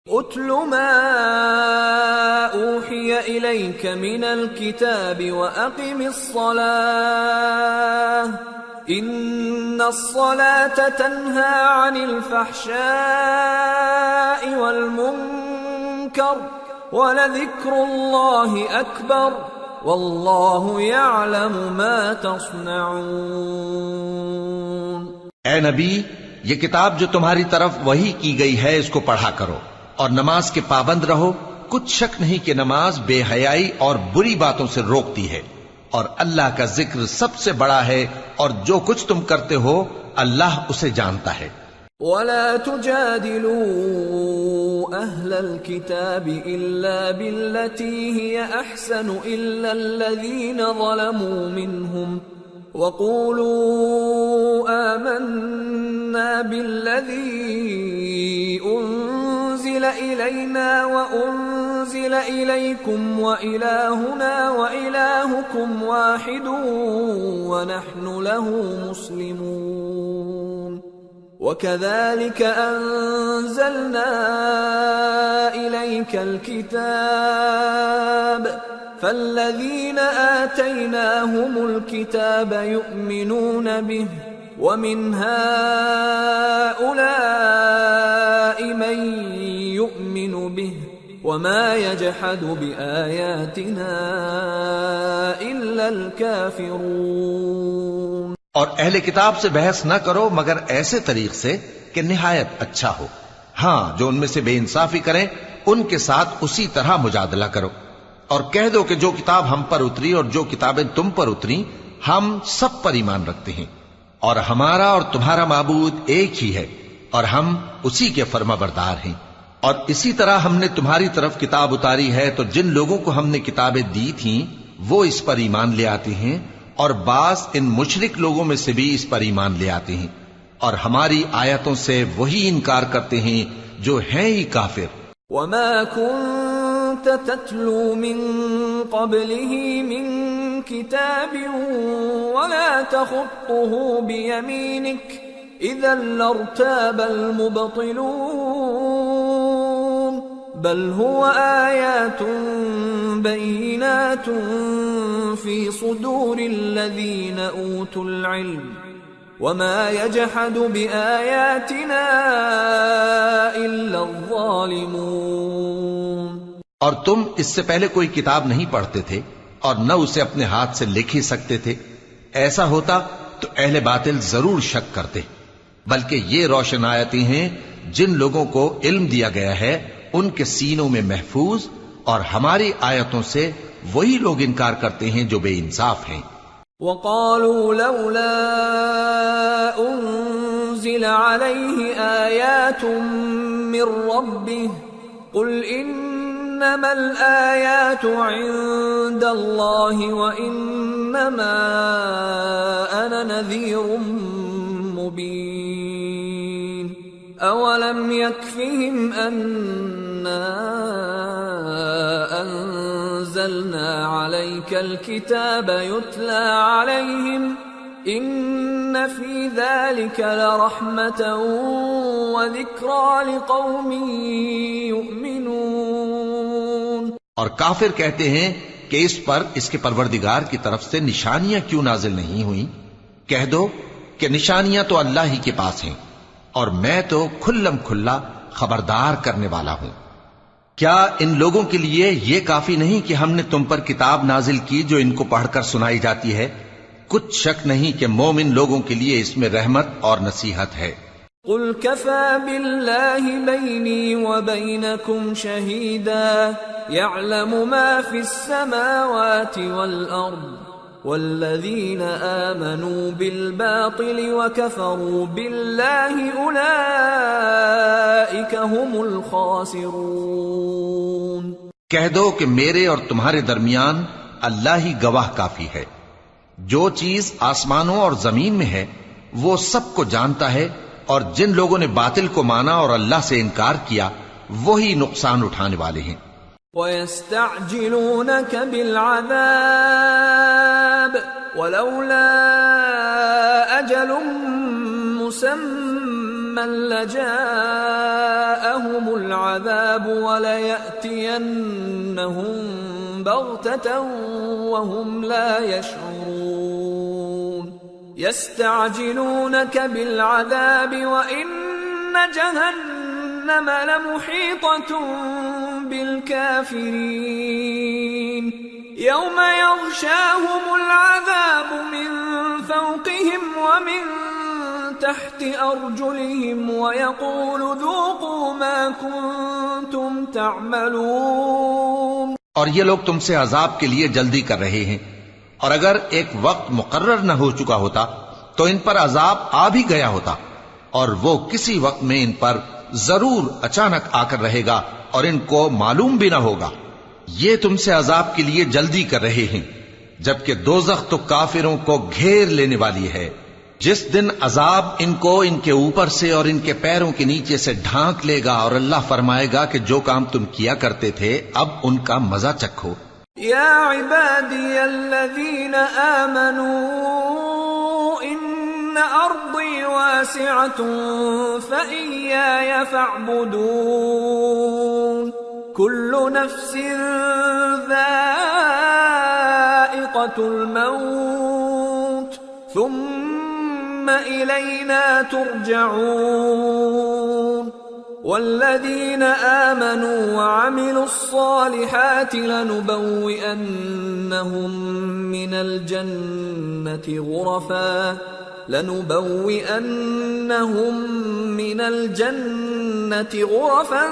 اتل ما اوحی الیک من الکتاب واقم الصلاة ان الصلاة تنہی عن الفحشاء والمنکر ولذکر اللہ اکبر واللہ یعلم ما تصنعون۔ اے نبی، یہ کتاب جو تمہاری طرف وحی کی گئی ہے اس کو پڑھا کرو اور نماز کے پابند رہو۔ کچھ شک نہیں کہ نماز بے حیائی اور بری باتوں سے روکتی ہے، اور اللہ کا ذکر سب سے بڑا ہے، اور جو کچھ تم کرتے ہو اللہ اسے جانتا ہے۔ وَلَا تُجَادِلُوا أَهْلَ الْكِتَابِ إِلَّا بِالَّتِي هِيَ أَحْسَنُ إِلَّا الَّذِينَ ظَلَمُوا مِنْهُمْ وَقُولُوا آمَنَّا بِالَّذِي أُنزِلَ إِلَيْنَا وَأُنزِلَ إِلَيْكُمْ وَإِلَٰهُنَا وَإِلَٰهُكُمْ وَاحِدٌ وَنَحْنُ لَهُ مُسْلِمُونَ وَكَذَلِكَ أَنزَلْنَا إِلَيْكَ الْكِتَابَ فَالَّذِينَ آتَيْنَاهُمُ الْكِتَابَ يُؤْمِنُونَ بِهِ وَمِنْ هَؤُلَاءِ مَن يُؤْمِنُ بِهِ وَمَا يَجْحَدُ بِآيَاتِنَا إِلَّا الْكَافِرُونَ۔ اور اہل کتاب سے بحث نہ کرو مگر ایسے طریق سے کہ نہایت اچھا ہو۔ ہاں، جو ان میں سے بے انصافی کریں ان کے ساتھ اسی طرح مجادلہ کرو، اور کہہ دو کہ جو کتاب ہم پر اتری اور جو کتابیں تم پر اتری ہم سب پر ایمان رکھتے ہیں، اور ہمارا اور تمہارا معبود ایک ہی ہے، اور ہم اسی کے فرما بردار ہیں۔ اور اسی طرح ہم نے تمہاری طرف کتاب اتاری ہے تو جن لوگوں کو ہم نے کتابیں دی تھیں وہ اس پر ایمان لے آتے ہیں، اور بعض ان مشرک لوگوں میں سے بھی اس پر ایمان لے آتے ہیں، اور ہماری آیتوں سے وہی انکار کرتے ہیں جو ہیں ہی کافر۔ وَمَا كُنْتَ تَتْلُو مِن قَبْلِهِ مِن كِتَابٍ وَلَا تَخُطُّهُ بِيَمِينِكَ إِذًا لَّارْتَابَ الْمُبْطِلُونَ بَلْ هُوَ آيَاتٌ بَيِّنَاتٌ فِي صُدُورِ الَّذِينَ أُوتُوا الْعِلْمَ وَمَا يَجْحَدُ بِآيَاتِنَا إِلَّا الظَّالِمُونَ۔ اور تم اس سے پہلے کوئی کتاب نہیں پڑھتے تھے اور نہ اسے اپنے ہاتھ سے لکھ ہی سکتے تھے۔ ایسا ہوتا تو اہل باطل ضرور شک کرتے، بلکہ یہ روشن آیتیں ہیں جن لوگوں کو علم دیا گیا ہے ان کے سینوں میں محفوظ، اور ہماری آیتوں سے وہی لوگ انکار کرتے ہیں جو بے انصاف ہیں۔ وَقَالُوا لَوْلَا أُنزِلَ عَلَيْهِ آيَاتٌ مِّن رَّبِّهِ قُلْ إِنَّمَا الْآيَاتُ عِندَ اللَّهِ وَإِنَّمَا أَنَا نَذِيرٌ مُّبِينٌ أَوَلَمْ يَكْفِهِمْ أَنَّا أَنزَلْنَا عَلَيْكَ الْكِتَابَ يُتْلَى عَلَيْهِمْ إِنَّ فِي ذَلِكَ لَرَحْمَةً وَذِكْرَى لِقَوْمٍ يُؤْمِنُونَ۔ اور کافر کہتے ہیں کہ اس پر اس کے پروردگار کی طرف سے نشانیاں کیوں نازل نہیں ہوئیں؟ کہہ دو کہ نشانیاں تو اللہ ہی کے پاس ہیں، اور میں تو کھلم کھلا خبردار کرنے والا ہوں۔ کیا ان لوگوں کے لیے یہ کافی نہیں کہ ہم نے تم پر کتاب نازل کی جو ان کو پڑھ کر سنائی جاتی ہے؟ کچھ شک نہیں کہ مومن لوگوں کے لیے اس میں رحمت اور نصیحت ہے۔ قُلْ كَفَى بِاللَّهِ بَيْنِي وَبَيْنَكُمْ شَهِيدًا يَعْلَمُ مَا فِي السَّمَاوَاتِ وَالْأَرْضِ وَالَّذِينَ آمَنُوا بِالْبَاطِلِ وَكَفَرُوا بِاللَّهِ أُولَئِكَ هُمُ الْخَاسِرُونَ۔ کہہ دو کہ میرے اور تمہارے درمیان اللہ ہی گواہ کافی ہے، جو چیز آسمانوں اور زمین میں ہے وہ سب کو جانتا ہے، اور جن لوگوں نے باطل کو مانا اور اللہ سے انکار کیا وہی نقصان اٹھانے والے ہیں۔ وَيَسْتَعْجِلُونَكَ بِالْعَذَابِ وَلَوْلَا أَجَلٌ مُّسَمًّى لجاءهم العذاب وليأتينهم بغتة وهم لا يشعرون يستعجلونك بالعذاب وإن جهنم لمحيطة بالكافرين يوم يغشاهم العذاب من فوقهم ومن تحت أرجلهم ويقول ذوقوا ما كنتم تعملون. اور یہ لوگ تم سے عذاب کے لیے جلدی کر رہے ہیں، اور اگر ایک وقت مقرر نہ ہو چکا ہوتا تو ان پر عذاب آ بھی گیا ہوتا، اور وہ کسی وقت میں ان پر ضرور اچانک آ کر رہے گا اور ان کو معلوم بھی نہ ہوگا. یہ تم سے عذاب کے لیے جلدی کر رہے ہیں، جبکہ دوزخ تو کافروں کو گھیر لینے والی ہے. جس دن عذاب ان کو ان کے اوپر سے اور ان کے پیروں کے نیچے سے ڈھانک لے گا، اور اللہ فرمائے گا کہ جو کام تم کیا کرتے تھے اب ان کا مزہ چکھو. یا عبادی الذین آمنوا ان ارضی واسعة فإیایا فاعبدون. كل نفس ذائقة الموت ثم إلينا ترجعون. والذين آمنوا وعملوا الصالحات لنبوئنهم من الجنة غرفا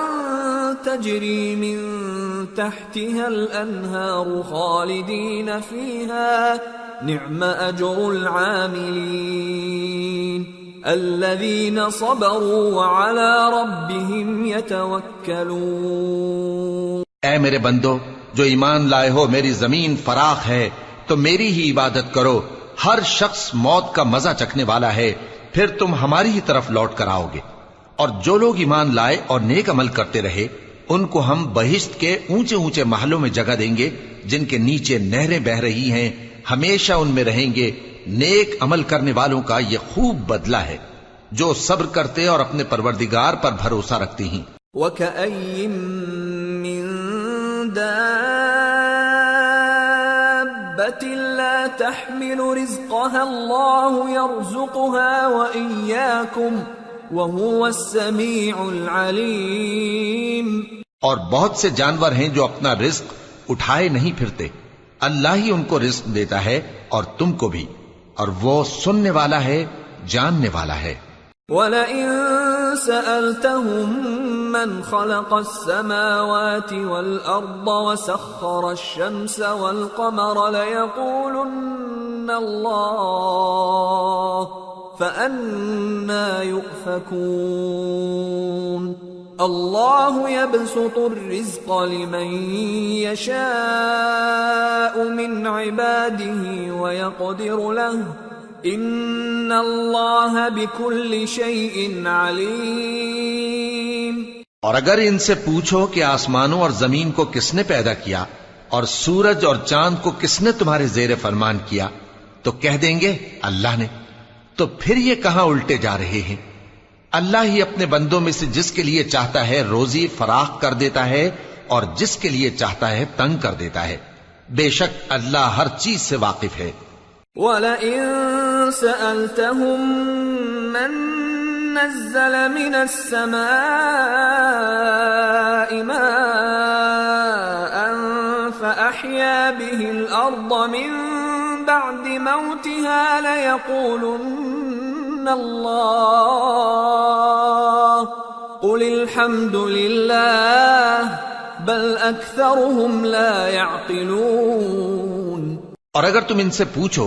تجري من تحتها الأنهار خالدين فيها نعم أجر العاملين الذين صبروا وعلى ربهم يتوكلون. اے میرے بندو جو ایمان لائے ہو، میری زمین فراخ ہے تو میری ہی عبادت کرو. ہر شخص موت کا مزہ چکھنے والا ہے، پھر تم ہماری ہی طرف لوٹ کر آؤ گے. اور جو لوگ ایمان لائے اور نیک عمل کرتے رہے ان کو ہم بہشت کے اونچے اونچے محلوں میں جگہ دیں گے جن کے نیچے نہریں بہ رہی ہیں، ہمیشہ ان میں رہیں گے. نیک عمل کرنے والوں کا یہ خوب بدلہ ہے جو صبر کرتے اور اپنے پروردگار پر بھروسہ رکھتے ہیں. وَكَأَيٍّ مِّن دَابَّةٍ لَّا تَحْمِلُ رِزْقَهَا اللَّهُ يَرْزُقُهَا وَإِيَّاكُمْ وَهُوَ السَّمِيعُ الْعَلِيمُ. اور بہت سے جانور ہیں جو اپنا رزق اٹھائے نہیں پھرتے، اللہ ہی ان کو رزق دیتا ہے اور تم کو بھی، اور وہ سننے والا ہے، جاننے والا ہے. وَلَئِن سَأَلْتَهُم مَّنْ خَلَقَ السَّمَاوَاتِ وَالْأَرْضَ وَسَخَّرَ الشَّمْسَ وَالْقَمَرَ لَيَقُولُنَّ اللَّهُ فَأَنَّىٰ يُؤْفَكُونَ. اللہ يبسط الرزق لمن يشاء من عباده ويقدر له ان اللہ بكل شيء علیم. اور اگر ان سے پوچھو کہ آسمانوں اور زمین کو کس نے پیدا کیا اور سورج اور چاند کو کس نے تمہارے زیر فرمان کیا تو کہہ دیں گے اللہ نے. تو پھر یہ کہاں الٹے جا رہے ہیں؟ اللہ ہی اپنے بندوں میں سے جس کے لیے چاہتا ہے روزی فراخ کر دیتا ہے اور جس کے لیے چاہتا ہے تنگ کر دیتا ہے. بے شک اللہ ہر چیز سے واقف ہے. وَلَئِن سَأَلْتَهُم مَّن نَّزَّلَ مِنَ السَّمَاءِ مَاءً فَأَحْيَا بِهِ الْأَرْضَ مِن بَعْدِ مَوْتِهَا لَيَقُولُنَّ اللہ قل الحمد للہ بل اکثرهم لا يعقلون. اور اگر تم ان سے پوچھو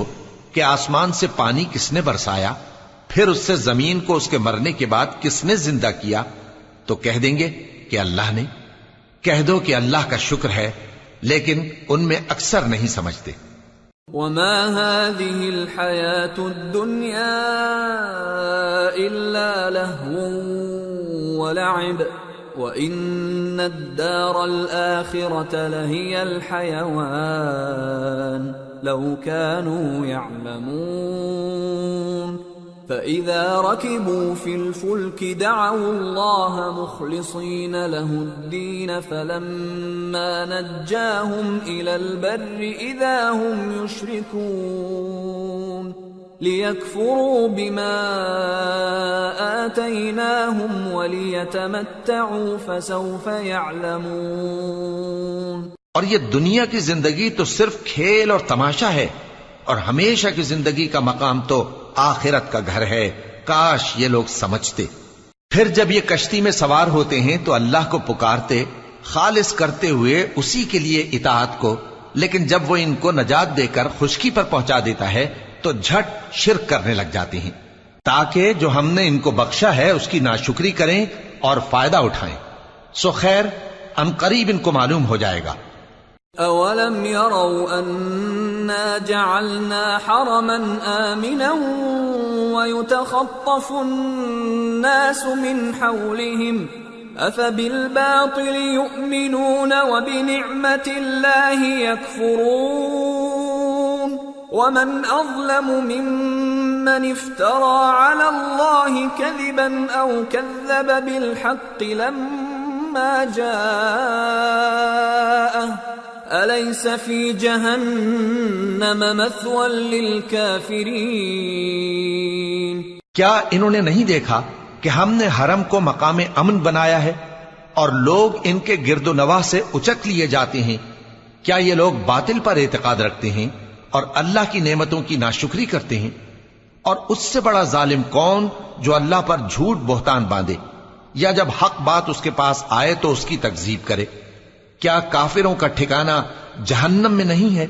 کہ آسمان سے پانی کس نے برسایا پھر اس سے زمین کو اس کے مرنے کے بعد کس نے زندہ کیا تو کہہ دیں گے کہ اللہ نے. کہہ دو کہ اللہ کا شکر ہے لیکن ان میں اکثر نہیں سمجھتے. وما هذه الحياة الدنيا إلا لهو ولعب وإن الدار الآخرة لهي الحيوان لو كانوا يعلمون. فإذا ركبوا في الفلك دعوا الله مخلصين له الدين فلما نجاهم إلى البر إذا هم يشركون ليكفروا بما آتيناهم وليتمتعوا فسوف يعلمون۔ اور یہ دنیا کی زندگی تو صرف کھیل اور تماشا ہے، اور ہمیشہ کی زندگی کا مقام تو آخرت کا گھر ہے، کاش یہ لوگ سمجھتے۔ پھر جب یہ کشتی میں سوار ہوتے ہیں تو اللہ کو پکارتے، خالص کرتے ہوئے اسی کے لیے اطاعت کو، لیکن جب وہ ان کو نجات دے کر خشکی پر پہنچا دیتا ہے تو جھٹ شرک کرنے لگ جاتے ہیں، تاکہ جو ہم نے ان کو بخشا ہے اس کی ناشکری کریں اور فائدہ اٹھائیں۔ سو خیر ان قریب ان کو معلوم ہو جائے گا۔ أَوَلَمْ يَرَوْا أَنَّا جَعَلْنَا حَرَمًا آمِنًا وَيُتَخَطَّفُ النَّاسُ مِنْ حَوْلِهِمْ أَفَبِالْبَاطِلِ يُؤْمِنُونَ وَبِنِعْمَةِ اللَّهِ يَكْفُرُونَ وَمَنْ أَظْلَمُ مِمَّنِ افْتَرَى عَلَى اللَّهِ كَذِبًا أَوْ كَذَّبَ بِالْحَقِّ لَمَّا جَاءَهُ أَلَيْسَ فِي جَهَنَّمَ مَثْوًى لِلْكَافِرِينَ۔ کیا انہوں نے نہیں دیکھا کہ ہم نے حرم کو مقام امن بنایا ہے اور لوگ ان کے گرد و نواح سے اچک لیے جاتے ہیں؟ کیا یہ لوگ باطل پر اعتقاد رکھتے ہیں اور اللہ کی نعمتوں کی ناشکری کرتے ہیں؟ اور اس سے بڑا ظالم کون جو اللہ پر جھوٹ بہتان باندھے، یا جب حق بات اس کے پاس آئے تو اس کی تکذیب کرے؟ کیا کافروں کا ٹھکانہ جہنم میں نہیں ہے؟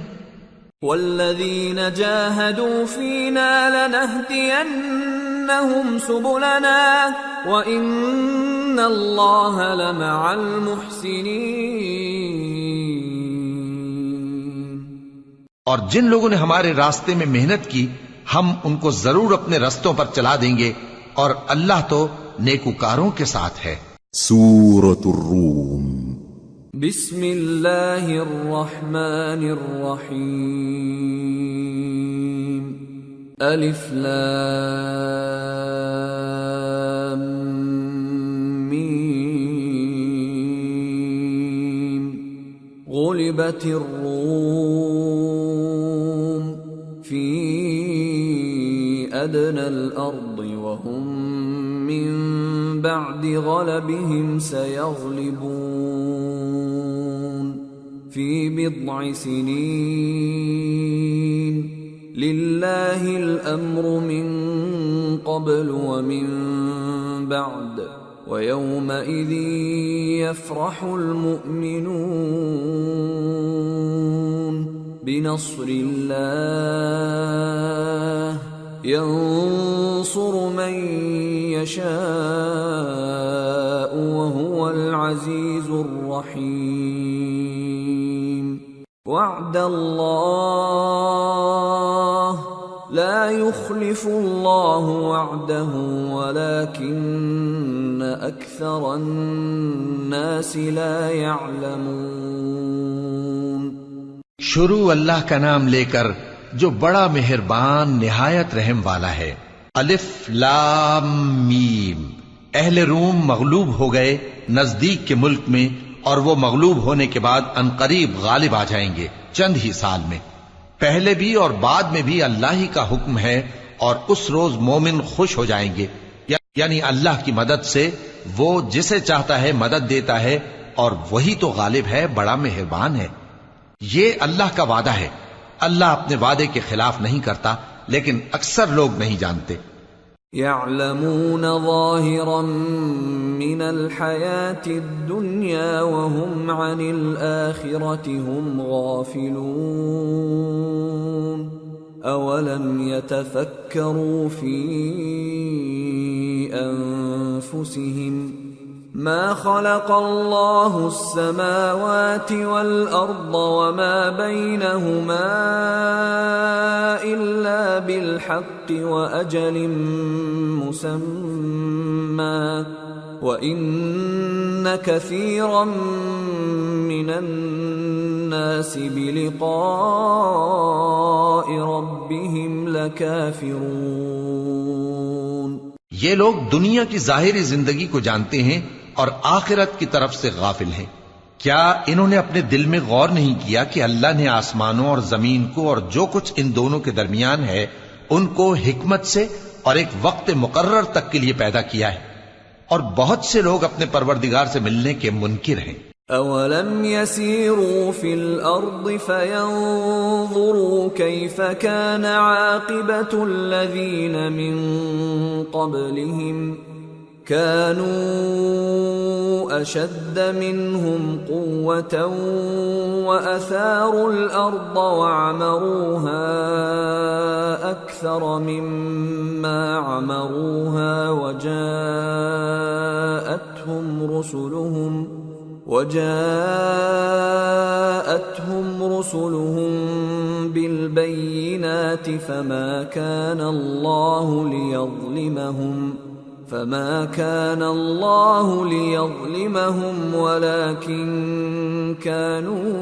والذین جاہدوا فینا لنہدینہم سبلنا وإن اللہ لمع المحسنین۔ اور جن لوگوں نے ہمارے راستے میں محنت کی ہم ان کو ضرور اپنے رستوں پر چلا دیں گے، اور اللہ تو نیکوکاروں کے ساتھ ہے۔ سورة الروم۔ بسم اللہ الرحمن الرحیم۔ الف لام میم۔ غلبت الروم فی ادنى الارض وهم من بعد غلبهم سيغلبون في بضع سنين لله الأمر من قبل ومن بعد ويومئذ يفرح المؤمنون بنصر الله ينصر من يشاء وهو العزيز الرحيم وعد الله لا يخلف الله وعده ولكن أكثر الناس لا يعلمون۔ شروع اللہ کا نام لے کر جو بڑا مہربان نہایت رحم والا ہے۔ الف لام میم۔ اہل روم مغلوب ہو گئے نزدیک کے ملک میں، اور وہ مغلوب ہونے کے بعد عنقریب غالب آ جائیں گے چند ہی سال میں۔ پہلے بھی اور بعد میں بھی اللہ ہی کا حکم ہے، اور اس روز مومن خوش ہو جائیں گے، یعنی اللہ کی مدد سے وہ جسے چاہتا ہے مدد دیتا ہے، اور وہی تو غالب ہے، بڑا مہربان ہے۔ یہ اللہ کا وعدہ ہے، اللہ اپنے وعدے کے خلاف نہیں کرتا، لیکن اکثر لوگ نہیں جانتے۔ يعلمون ظاهرا من الحياة الدنيا وهم عن الآخرة هم غافلون أولم يتفكروا في أنفسهم ما خلق الله السماوات والأرض وما بينهما إلا بالحق وأجل مسمى وإن كثيرا من الناس بلقاء ربهم لكافرون۔ یہ لوگ دنیا کی ظاہری زندگی کو جانتے ہیں اور آخرت کی طرف سے غافل ہیں۔ کیا انہوں نے اپنے دل میں غور نہیں کیا کہ اللہ نے آسمانوں اور زمین کو اور جو کچھ ان دونوں کے درمیان ہے ان کو حکمت سے اور ایک وقت مقرر تک کے لیے پیدا کیا ہے، اور بہت سے لوگ اپنے پروردگار سے ملنے کے منکر ہیں۔ أَوَلَمْ يَسِيرُوا فِي الْأَرْضِ فَيَنظُرُوا كَيْفَ كَانَ عَاقِبَةُ الَّذِينَ مِن قَبْلِهِمْ كَانُوا أَشَدَّ مِنْهُمْ قُوَّةً وَأَثَارُوا الْأَرْضَ وَعَمَرُوهَا أَكْثَرَ مِمَّا عَمَرُوهَا وجاءتهم رسلهم بالبينات فما كان الله ليظلمهم ولكن كانوا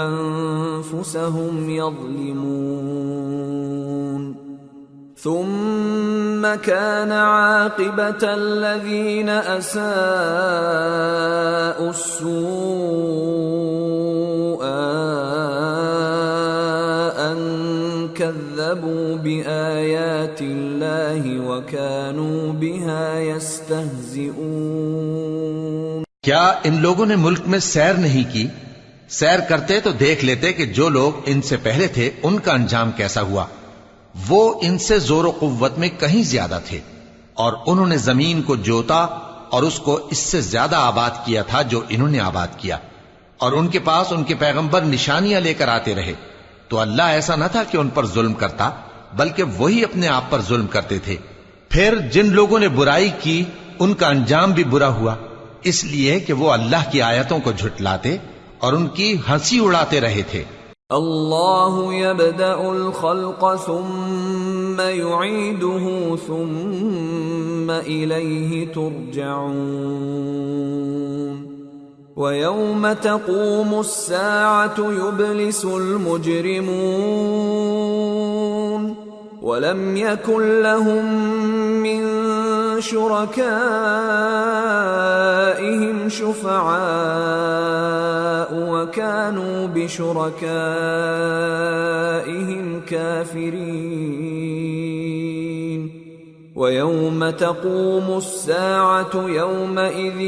أنفسهم يظلمون ثم كان عاقبة الذين أساءوا السوء أن كذبوا بآيات الله وكانوا بها يستهزئون۔ کیا ان لوگوں نے ملک میں سیر نہیں کی؟ سیر کرتے تو دیکھ لیتے کہ جو لوگ ان سے پہلے تھے ان کا انجام کیسا ہوا۔ وہ ان سے زور و قوت میں کہیں زیادہ تھے، اور انہوں نے زمین کو جوتا اور اس کو اس سے زیادہ آباد کیا تھا جو انہوں نے آباد کیا، اور ان کے پاس ان کے پیغمبر نشانیاں لے کر آتے رہے، تو اللہ ایسا نہ تھا کہ ان پر ظلم کرتا، بلکہ وہی اپنے آپ پر ظلم کرتے تھے۔ پھر جن لوگوں نے برائی کی ان کا انجام بھی برا ہوا، اس لیے کہ وہ اللہ کی آیتوں کو جھٹلاتے اور ان کی ہنسی اڑاتے رہے تھے۔ اللہ يبدأ الخلق ثم يعيده ثم إليه ترجعون ويوم تقوم الساعة يبلس المجرمون ولم يكن لهم من شركائهم شفعاء وكانوا بشركائهم كافرين ويوم تقوم الساعة يومئذ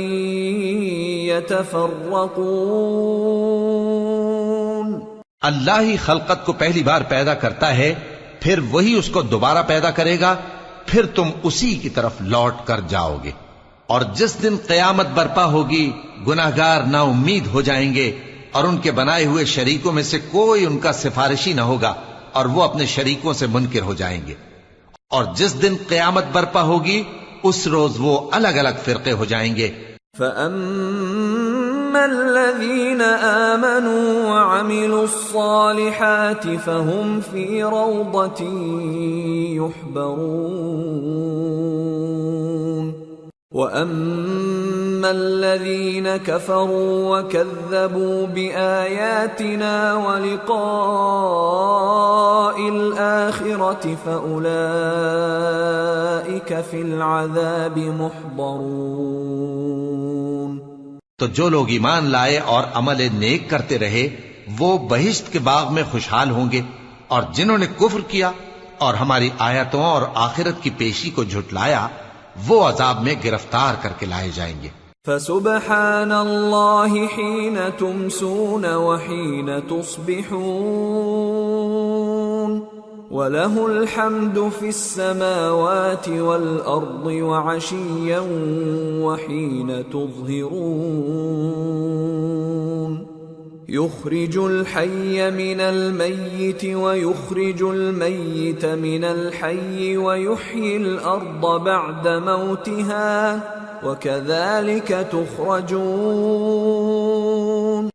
يتفرقون۔ اللہ ہی خلقت کو پہلی بار پیدا کرتا ہے، پھر وہی اس کو دوبارہ پیدا کرے گا، پھر تم اسی کی طرف لوٹ کر جاؤ گے۔ اور جس دن قیامت برپا ہوگی گناہگار نا امید ہو جائیں گے، اور ان کے بنائے ہوئے شریکوں میں سے کوئی ان کا سفارشی نہ ہوگا، اور وہ اپنے شریکوں سے منکر ہو جائیں گے۔ اور جس دن قیامت برپا ہوگی اس روز وہ الگ الگ فرقے ہو جائیں گے۔ فَأَمَّا الَّذِينَ آمَنُوا وَعَمِلُوا الصَّالِحَاتِ فَهُمْ فِي رَوْضَةٍ يُحْبَرُونَ وَأَمَّا الَّذِينَ كَفَرُوا وَكَذَّبُوا بِآيَاتِنَا وَلِقَاءِ الْآخِرَةِ فَأُولَئِكَ فِي الْعَذَابِ مُحْضَرُونَ۔ تو جو لوگ ایمان لائے اور عمل نیک کرتے رہے وہ بہشت کے باغ میں خوشحال ہوں گے، اور جنہوں نے کفر کیا اور ہماری آیتوں اور آخرت کی پیشی کو جھٹلایا وہ عذاب میں گرفتار کر کے لائے جائیں گے۔ فسبحان اللہ حین تمسون وحین تصبحون وَلَهُ الْحَمْدُ فِي السَّمَاوَاتِ وَالْأَرْضِ وَعَشِيًّا وَحِينَ تُظْهِرُونَ يُخْرِجُ الْحَيَّ مِنَ الْمَيِّتِ وَيُخْرِجُ الْمَيِّتَ مِنَ الْحَيِّ وَيُحْيِي الْأَرْضَ بَعْدَ مَوْتِهَا وَكَذَلِكَ تُخْرَجُونَ۔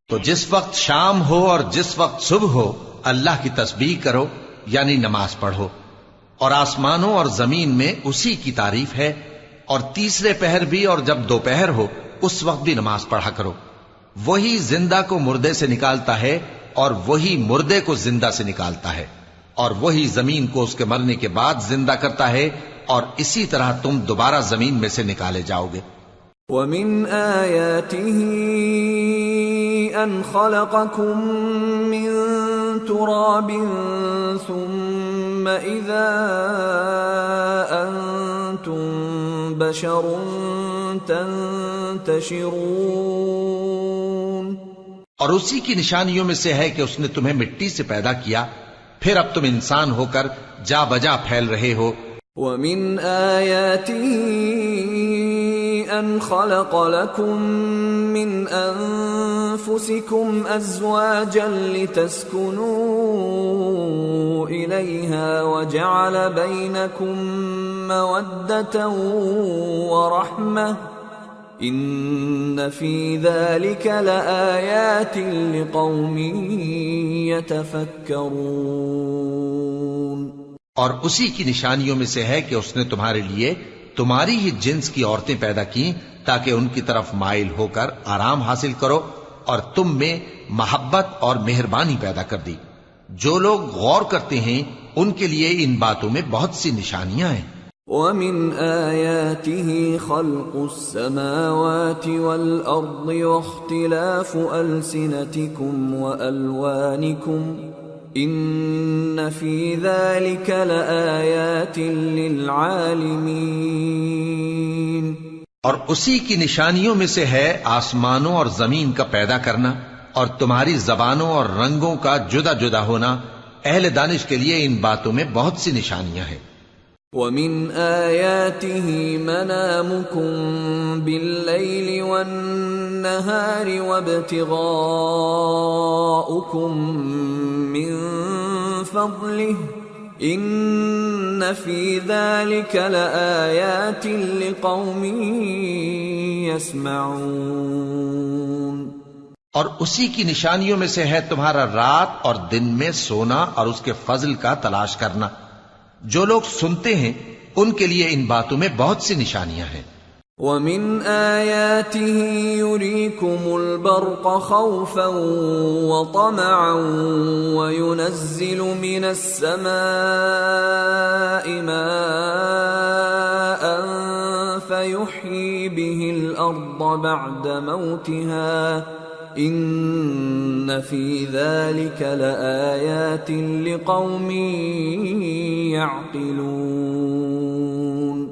تو جس وقت شام ہو اور جس وقت صبح ہو اللہ کی تسبیح کرو، یعنی نماز پڑھو، اور آسمانوں اور زمین میں اسی کی تعریف ہے، اور تیسرے پہر بھی اور جب دوپہر ہو اس وقت بھی نماز پڑھا کرو۔ وہی زندہ کو مردے سے نکالتا ہے اور وہی مردے کو زندہ سے نکالتا ہے، اور وہی زمین کو اس کے مرنے کے بعد زندہ کرتا ہے اور اسی طرح تم دوبارہ زمین میں سے نکالے جاؤ گے۔ وَمِنْ آيَاتِهِ أَنْ خَلَقَكُم مِّن تُرَابٍ ثُمَّ إِذَا أَنْتُمْ بَشَرٌ تَنْتَشِرُونَ۔ اور اسی کی نشانیوں میں سے ہے کہ اس نے تمہیں مٹی سے پیدا کیا، پھر اب تم انسان ہو کر جا بجا پھیل رہے ہو۔ وَمِنْ آيَاتِهِ أَنْ خَلَقَ لَكُم مِّنْ أَنفُسِكُمْ أَزْوَاجًا لِتَسْكُنُوا إِلَيْهَا وَجَعَلَ بَيْنَكُم مَّوَدَّةً وَرَحْمَةً إِنَّ فِي ذَلِكَ لَآيَاتٍ لِقَوْمٍ يَتَفَكَّرُونَ۔ اور اسی کی نشانیوں میں سے ہے کہ اس نے تمہارے لیے تمہاری ہی جنس کی عورتیں پیدا کی تاکہ ان کی طرف مائل ہو کر آرام حاصل کرو، اور تم میں محبت اور مہربانی پیدا کر دی۔ جو لوگ غور کرتے ہیں ان کے لیے ان باتوں میں بہت سی نشانیاں ہیں۔ وَمِنْ آيَاتِهِ خَلْقُ السَّمَاوَاتِ وَالْأَرْضِ وَاخْتِلَافُ أَلْسِنَتِكُمْ وَأَلْوَانِكُمْ إِنَّ فِي ذَلِكَ لَآيَاتٍ لِلْعَالِمِينَ۔ اور اسی کی نشانیوں میں سے ہے آسمانوں اور زمین کا پیدا کرنا، اور تمہاری زبانوں اور رنگوں کا جدا جدا ہونا، اہل دانش کے لیے ان باتوں میں بہت سی نشانیاں ہیں۔ وَمِنْ آيَاتِهِ مَنَامُكُمْ بِاللَّيْلِ وَالنَّهَارِ وَابْتِغَاؤُكُمْ مِنْ فَضْلِهِ إِنَّ فِي ذَلِكَ لَآيَاتٍ لِقَوْمٍ يَسْمَعُونَ۔ اور اسی کی نشانیوں میں سے ہے تمہارا رات اور دن میں سونا اور اس کے فضل کا تلاش کرنا۔ جو لوگ سنتے ہیں ان کے لیے ان باتوں میں بہت سی نشانیاں ہیں۔ وَمِنْ آيَاتِهِ يُرِيكُمُ الْبَرْقَ خَوْفًا وَطَمَعًا وَيُنَزِّلُ مِنَ السَّمَاءِ مَاءً فَيُحْيِي بِهِ الْأَرْضَ بَعْدَ مَوْتِهَا إِنَّ فِي ذَلِكَ لَآيَاتٍ لِقَوْمٍ يَعْقِلُونَ۔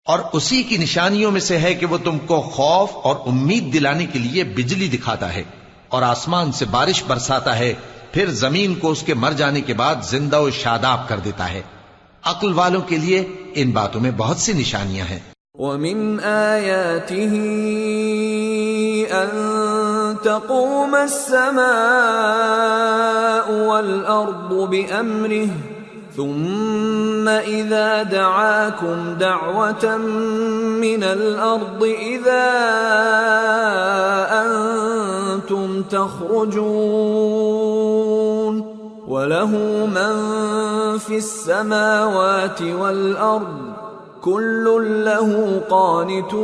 اور اسی کی نشانیوں میں سے ہے کہ وہ تم کو خوف اور امید دلانے کے لیے بجلی دکھاتا ہے، اور آسمان سے بارش برساتا ہے، پھر زمین کو اس کے مر جانے کے بعد زندہ و شاداب کر دیتا ہے۔ عقل والوں کے لیے ان باتوں میں بہت سی نشانیاں ہیں۔ وَمِنْ آيَاتِهِ أَن تَقُومَ السَّمَاءُ وَالْأَرْضُ بِأَمْرِهِ ثُمَّ إِذَا دَعَاكُمْ دَعْوَةً مِّنَ الْأَرْضِ إِذَا أَنْتُمْ تَخْرُجُونَ وَلَهُ مَنْ فِي السَّمَاوَاتِ وَالْأَرْضِ كُلٌّ لَهُ قَانِتُونَ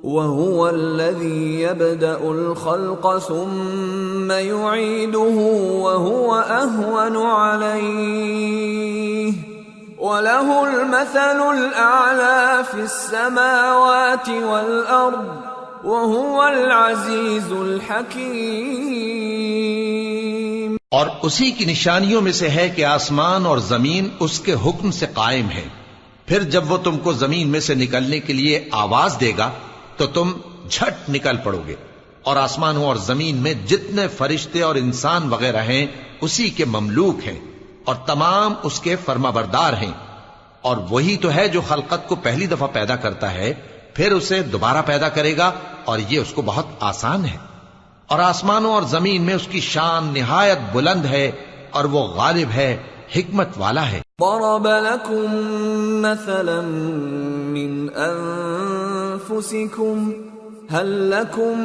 وَهُوَ الَّذِي يَبْدَأُ الْخَلْقَ ثُمَّ يُعِيدُهُ وَهُوَ أَهْوَنُ عَلَيْهِ وَلَهُ الْمَثَلُ الْأَعْلَى فِي السَّمَاوَاتِ وَالْأَرْضِ وَهُوَ الْعَزِيزُ الْحَكِيمُ۔ اور اسی کی نشانیوں میں سے ہے کہ آسمان اور زمین اس کے حکم سے قائم ہے، پھر جب وہ تم کو زمین میں سے نکلنے کے لیے آواز دے گا تو تم جھٹ نکل پڑو گے، اور آسمانوں اور زمین میں جتنے فرشتے اور انسان وغیرہ ہیں اسی کے مملوک ہیں، اور تمام اس کے فرمانبردار ہیں۔ اور وہی تو ہے جو خلقت کو پہلی دفعہ پیدا کرتا ہے، پھر اسے دوبارہ پیدا کرے گا، اور یہ اس کو بہت آسان ہے۔ اور آسمانوں اور زمین میں اس کی شان نہایت بلند ہے، اور وہ غالب ہے، حکمت والا ہے۔ ضرب لكم مثلا من أنفسكم هل لكم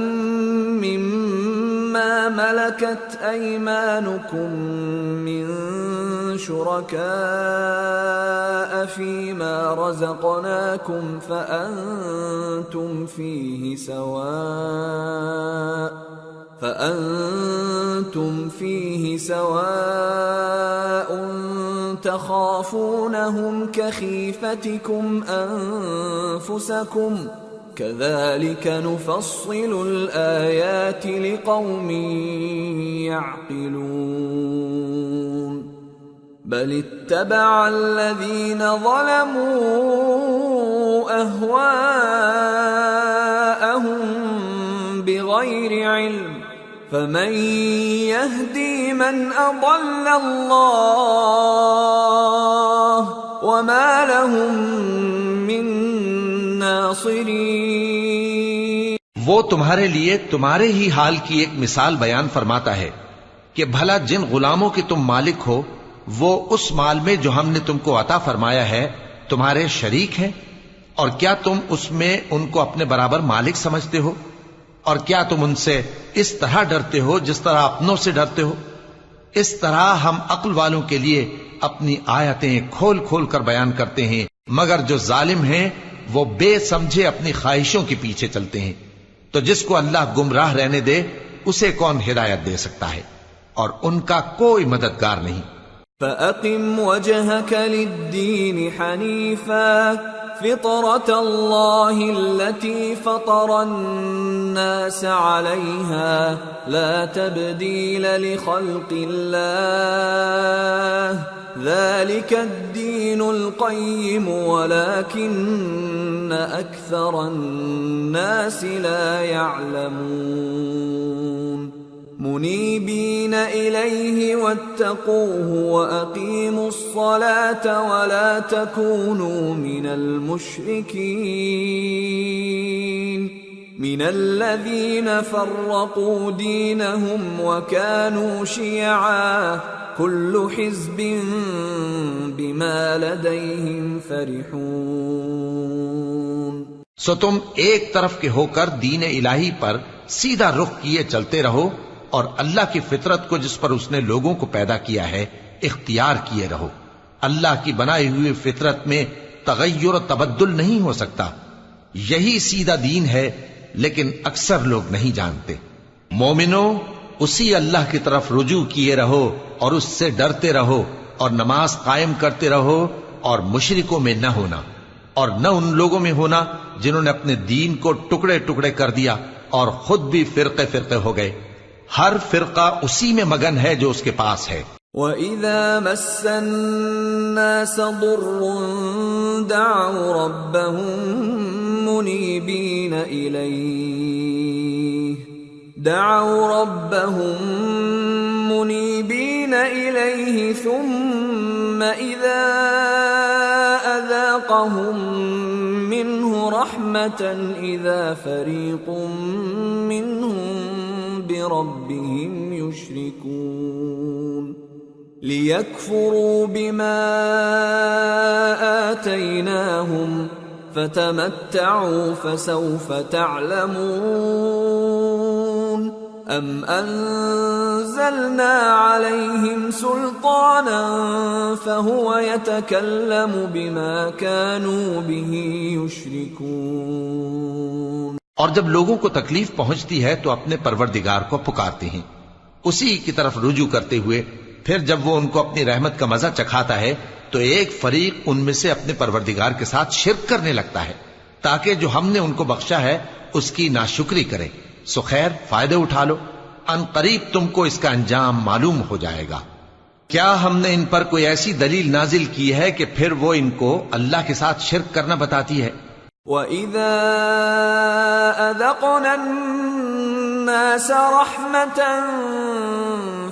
مما ملكت أيمانكم من شركاء فيما رزقناكم فأنتم فأنتم فيه سواء تخافونهم كخيفتكم أنفسكم كذلك نفصل الآيات لقوم يعقلون بل اتبع الذين ظلموا أهواءهم بغير علم فمن يهدي من أضل الله وما لهم من ناصرين۔ وہ تمہارے لیے تمہارے ہی حال کی ایک مثال بیان فرماتا ہے کہ بھلا جن غلاموں کے تم مالک ہو وہ اس مال میں جو ہم نے تم کو عطا فرمایا ہے تمہارے شریک ہیں، اور کیا تم اس میں ان کو اپنے برابر مالک سمجھتے ہو؟ اور کیا تم ان سے اس طرح ڈرتے ہو جس طرح اپنوں سے ڈرتے ہو؟ اس طرح ہم عقل والوں کے لیے اپنی آیتیں کھول کھول کر بیان کرتے ہیں، مگر جو ظالم ہیں وہ بے سمجھے اپنی خواہشوں کے پیچھے چلتے ہیں۔ تو جس کو اللہ گمراہ رہنے دے اسے کون ہدایت دے سکتا ہے، اور ان کا کوئی مددگار نہیں۔ فَأَقِمْ وَجْهَكَ لِلدِّينِ حَنِيفًا فِطْرَةَ اللَّهِ الَّتِي فَطَرَ النَّاسَ عَلَيْهَا لَا تَبْدِيلَ لِخَلْقِ اللَّهِ ذَلِكَ الدِّينُ الْقَيِّمُ وَلَكِنَّ أَكْثَرَ النَّاسِ لَا يَعْلَمُونَ منيبين إليه واتقوه وأقيموا الصلاة ولا تكونوا من المشركين من الذين فرقوا دينهم وكانوا شيعا كل حزب بما لديهم فرحون۔ سو تم ایک طرف کے ہو کر دین الہی پر سیدھا رخ کیے چلتے رہو، اور اللہ کی فطرت کو جس پر اس نے لوگوں کو پیدا کیا ہے اختیار کیے رہو۔ اللہ کی بنائی ہوئی فطرت میں تغیر و تبدل نہیں ہو سکتا، یہی سیدھا دین ہے، لیکن اکثر لوگ نہیں جانتے۔ مومنو، اسی اللہ کی طرف رجوع کیے رہو اور اس سے ڈرتے رہو، اور نماز قائم کرتے رہو، اور مشرکوں میں نہ ہونا، اور نہ ان لوگوں میں ہونا جنہوں نے اپنے دین کو ٹکڑے ٹکڑے کر دیا اور خود بھی فرقے فرقے ہو گئے۔ ہر فرقہ اسی میں مگن ہے جو اس کے پاس ہے۔ وَإِذَا مَسَّ النَّاسَ ضُرٌّ دَعَوْا رَبَّهُم مُنِيبِينَ إِلَيْهِ ثُمَّ إِذَا أَذَاقَهُم مِّنْهُ رَحْمَةً إِذَا فَرِيقٌ مِّنْهُم بربهم يشركون ليكفروا بما آتيناهم فتمتعوا فسوف تعلمون أم أنزلنا عليهم سلطانا فهو يتكلم بما كانوا به يشركون۔ اور جب لوگوں کو تکلیف پہنچتی ہے تو اپنے پروردگار کو پکارتے ہیں اسی کی طرف رجوع کرتے ہوئے، پھر جب وہ ان کو اپنی رحمت کا مزہ چکھاتا ہے تو ایک فریق ان میں سے اپنے پروردگار کے ساتھ شرک کرنے لگتا ہے تاکہ جو ہم نے ان کو بخشا ہے اس کی ناشکری کرے۔ سو خیر، فائدے اٹھا لو، ان قریب تم کو اس کا انجام معلوم ہو جائے گا۔ کیا ہم نے ان پر کوئی ایسی دلیل نازل کی ہے کہ پھر وہ ان کو اللہ کے ساتھ شرک کرنا بتاتی ہے؟ وَإِذَا أَذَقْنَا النَّاسَ رَحْمَةً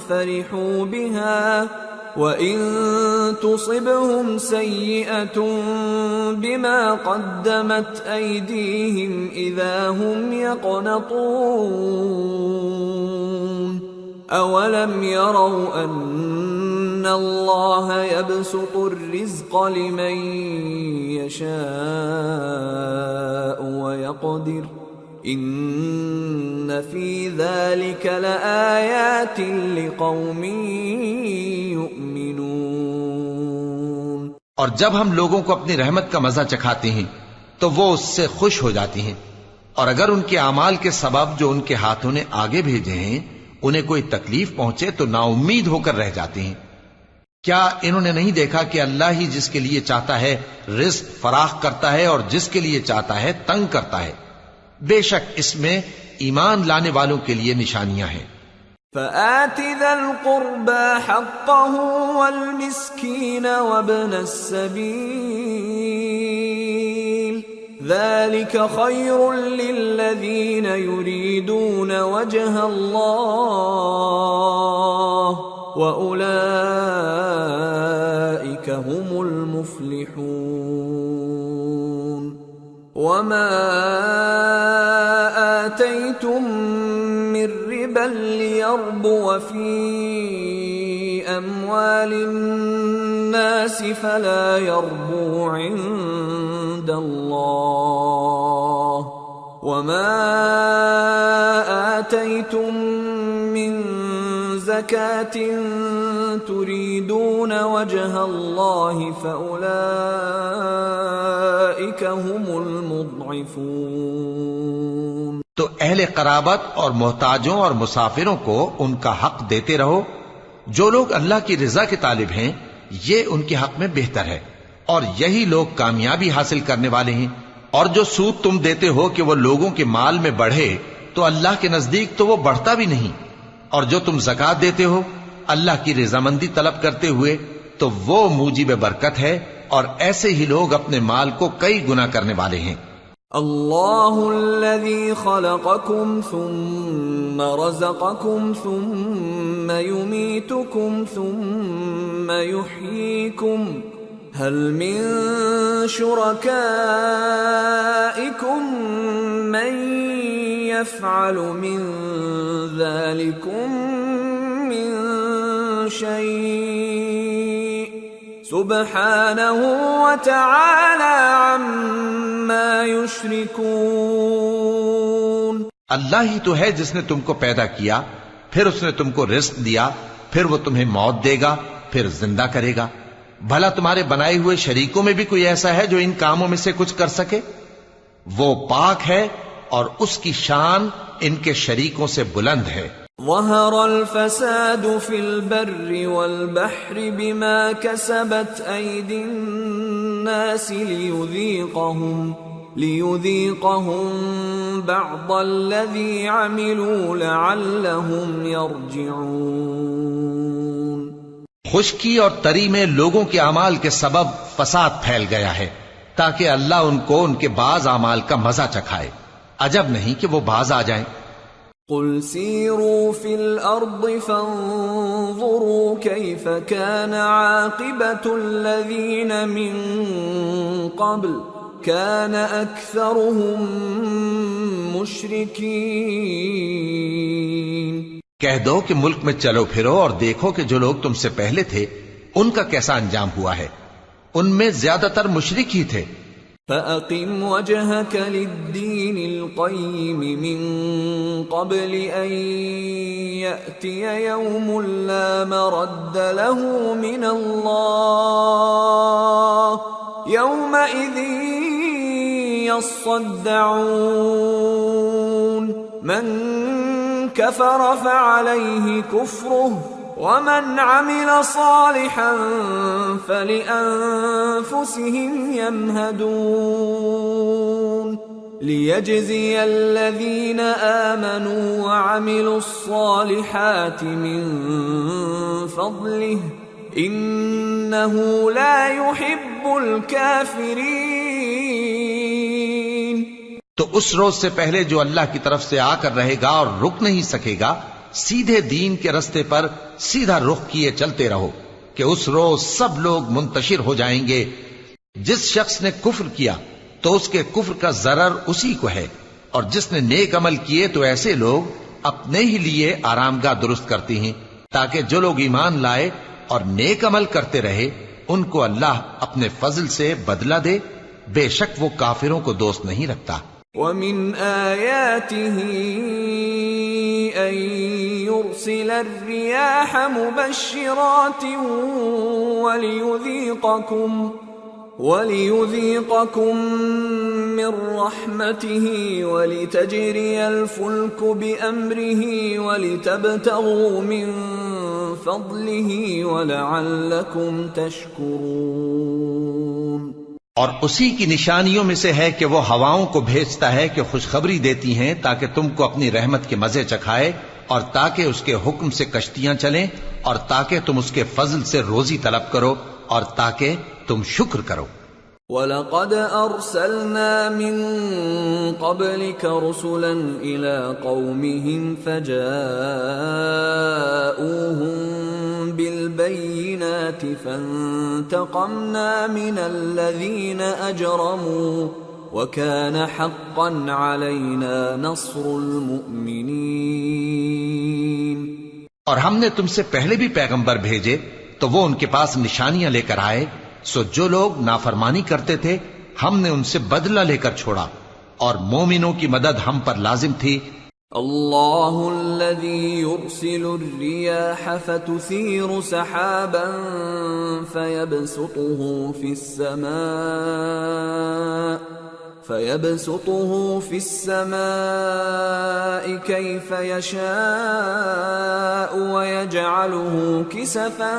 فَرِحُوا بِهَا وَإِن تُصِبْهُمْ سَيِّئَةٌ بِمَا قَدَّمَتْ أَيْدِيهِمْ إِذَا هُمْ يَقْنَطُونَ أَوَلَمْ يَرَوْا أَنَّ اللَّهَ يَبْسُطُ الرِّزْقَ لِمَن يَشَاءُ وَيَقْدِرُ إِنَّ فِي ذَلِكَ لَآيَاتٍ لِقَوْمٍ يُؤْمِنُونَ۔ اور جب ہم لوگوں کو اپنی رحمت کا مزہ چکھاتے ہیں تو وہ اس سے خوش ہو جاتی ہیں، اور اگر ان کے اعمال کے سبب جو ان کے ہاتھوں نے آگے بھیجے ہیں انہیں کوئی تکلیف پہنچے تو نا امید ہو کر رہ جاتے ہیں۔ کیا انہوں نے نہیں دیکھا کہ اللہ ہی جس کے لیے چاہتا ہے رزق فراخ کرتا ہے اور جس کے لیے چاہتا ہے تنگ کرتا ہے؟ بے شک اس میں ایمان لانے والوں کے لیے نشانیاں ہیں۔ فآت ذا القربى حقه والمسكين وابن السبيل ذلك خير للذين يريدون وجه الله وأولئك هم المفلحون وما آتيتم من ربا ليربو في أموال الناس فلا يربو عند الله وما آتيتم من زكاة تريدون وجه الله فأولئك هم المضعفون۔ تو اہل قرابت اور محتاجوں اور مسافروں کو ان کا حق دیتے رہو۔ جو لوگ اللہ کی رضا کے طالب ہیں یہ ان کے حق میں بہتر ہے، اور یہی لوگ کامیابی حاصل کرنے والے ہیں۔ اور جو سود تم دیتے ہو کہ وہ لوگوں کے مال میں بڑھے تو اللہ کے نزدیک تو وہ بڑھتا بھی نہیں، اور جو تم زکوٰۃ دیتے ہو اللہ کی رضامندی طلب کرتے ہوئے تو وہ موجب برکت ہے، اور ایسے ہی لوگ اپنے مال کو کئی گنا کرنے والے ہیں۔ اللہ الذي خلقكم ثم رزقكم ثم يميتكم ثم يحييكم هل من شركائكم من يفعل من ذلكم من شيء سبحانه وتعالى عما يشركون۔ اللہ ہی تو ہے جس نے تم کو پیدا کیا، پھر اس نے تم کو رزق دیا، پھر وہ تمہیں موت دے گا، پھر زندہ کرے گا۔ بھلا تمہارے بنائے ہوئے شریکوں میں بھی کوئی ایسا ہے جو ان کاموں میں سے کچھ کر سکے؟ وہ پاک ہے اور اس کی شان ان کے شریکوں سے بلند ہے۔ ظهر الفساد في البر والبحر بما كسبت أيدي الناس ليذيقهم بعض الذي عملوا لعلهم يرجعون۔ خشکی اور تری میں لوگوں کے اعمال کے سبب فساد پھیل گیا ہے تاکہ اللہ ان کو ان کے بعض اعمال کا مزہ چکھائے۔ عجب نہیں کہ وہ باز آ جائیں۔ قل سيروا في الأرض فانظروا كيف كان عاقبة الذين من قبل كان أكثرهم مشركين۔ کہہ دو کہ ملک میں چلو پھرو اور دیکھو کہ جو لوگ تم سے پہلے تھے ان کا کیسا انجام ہوا ہے، ان میں زیادہ تر مشرک ہی تھے۔ فَأَقِمْ وَجْهَكَ لِلدِّينِ الْقَيِّمِ مِنْ قَبْلِ أَنْ يَأْتِيَ يَوْمٌ لَا مَرَدَّ لَهُ مِنَ اللَّهِ يَوْمَئِذٍ يَصَّدَّعُونَ مَنْ كَفَرَ فَعَلَيْهِ كُفْرُهُ وَمَنْ عَمِلَ صَالِحًا فَلِأَنفُسِهِمْ يَمْهَدُونَ لِيَجْزِيَ الَّذِينَ آمَنُوا وَعَمِلُوا الصَّالِحَاتِ مِنْ فَضْلِهِ إِنَّهُ لَا يُحِبُّ الْكَافِرِينَ۔ تو اس روز سے پہلے جو اللہ کی طرف سے آ کر رہے گا اور رک نہیں سکے گا، سیدھے دین کے رستے پر سیدھا رخ کیے چلتے رہو کہ اس روز سب لوگ منتشر ہو جائیں گے۔ جس شخص نے کفر کیا تو اس کے کفر کا ضرر اسی کو ہے، اور جس نے نیک عمل کیے تو ایسے لوگ اپنے ہی لیے آرام گاہ درست کرتے ہیں تاکہ جو لوگ ایمان لائے اور نیک عمل کرتے رہے ان کو اللہ اپنے فضل سے بدلہ دے، بے شک وہ کافروں کو دوست نہیں رکھتا۔ وَمِنْ آيَاتِهِ أَن يُرْسِلَ الرِّيَاحَ مُبَشِّرَاتٍ وَلِيُذِيقَكُم مِّن رَّحْمَتِهِ وَلِتَجْرِيَ الْفُلْكُ بِأَمْرِهِ وَلِتَبْتَغُوا مِن فضله ولعلكم تشكرون۔ اور اسی کی نشانیوں میں سے ہے کہ وہ ہواؤں کو بھیجتا ہے کہ خوشخبری دیتی ہیں تاکہ تم کو اپنی رحمت کے مزے چکھائے، اور تاکہ اس کے حکم سے کشتیاں چلیں، اور تاکہ تم اس کے فضل سے روزی طلب کرو، اور تاکہ تم شکر کرو۔ وَلَقَدْ أَرْسَلْنَا مِن قَبْلِكَ رُسُلًا إِلَىٰ قَوْمِهِمْ فَجَاءُوهُم بِالْبَيِّنَاتِ فَانتَقَمْنَا مِنَ الَّذِينَ أَجْرَمُوا وَكَانَ حَقًّا عَلَيْنَا نَصْرُ الْمُؤْمِنِينَ۔ اور ہم نے تم سے پہلے بھی پیغمبر بھیجے تو وہ ان کے پاس نشانیاں لے کر آئے، سو جو لوگ نافرمانی کرتے تھے ہم نے ان سے بدلہ لے کر چھوڑا، اور مومنوں کی مدد ہم پر لازم تھی۔ اللہ الذی یرسل الریاح فتثیر سحابا فيبسطه في السماء كيف يشاء ويجعله كسفا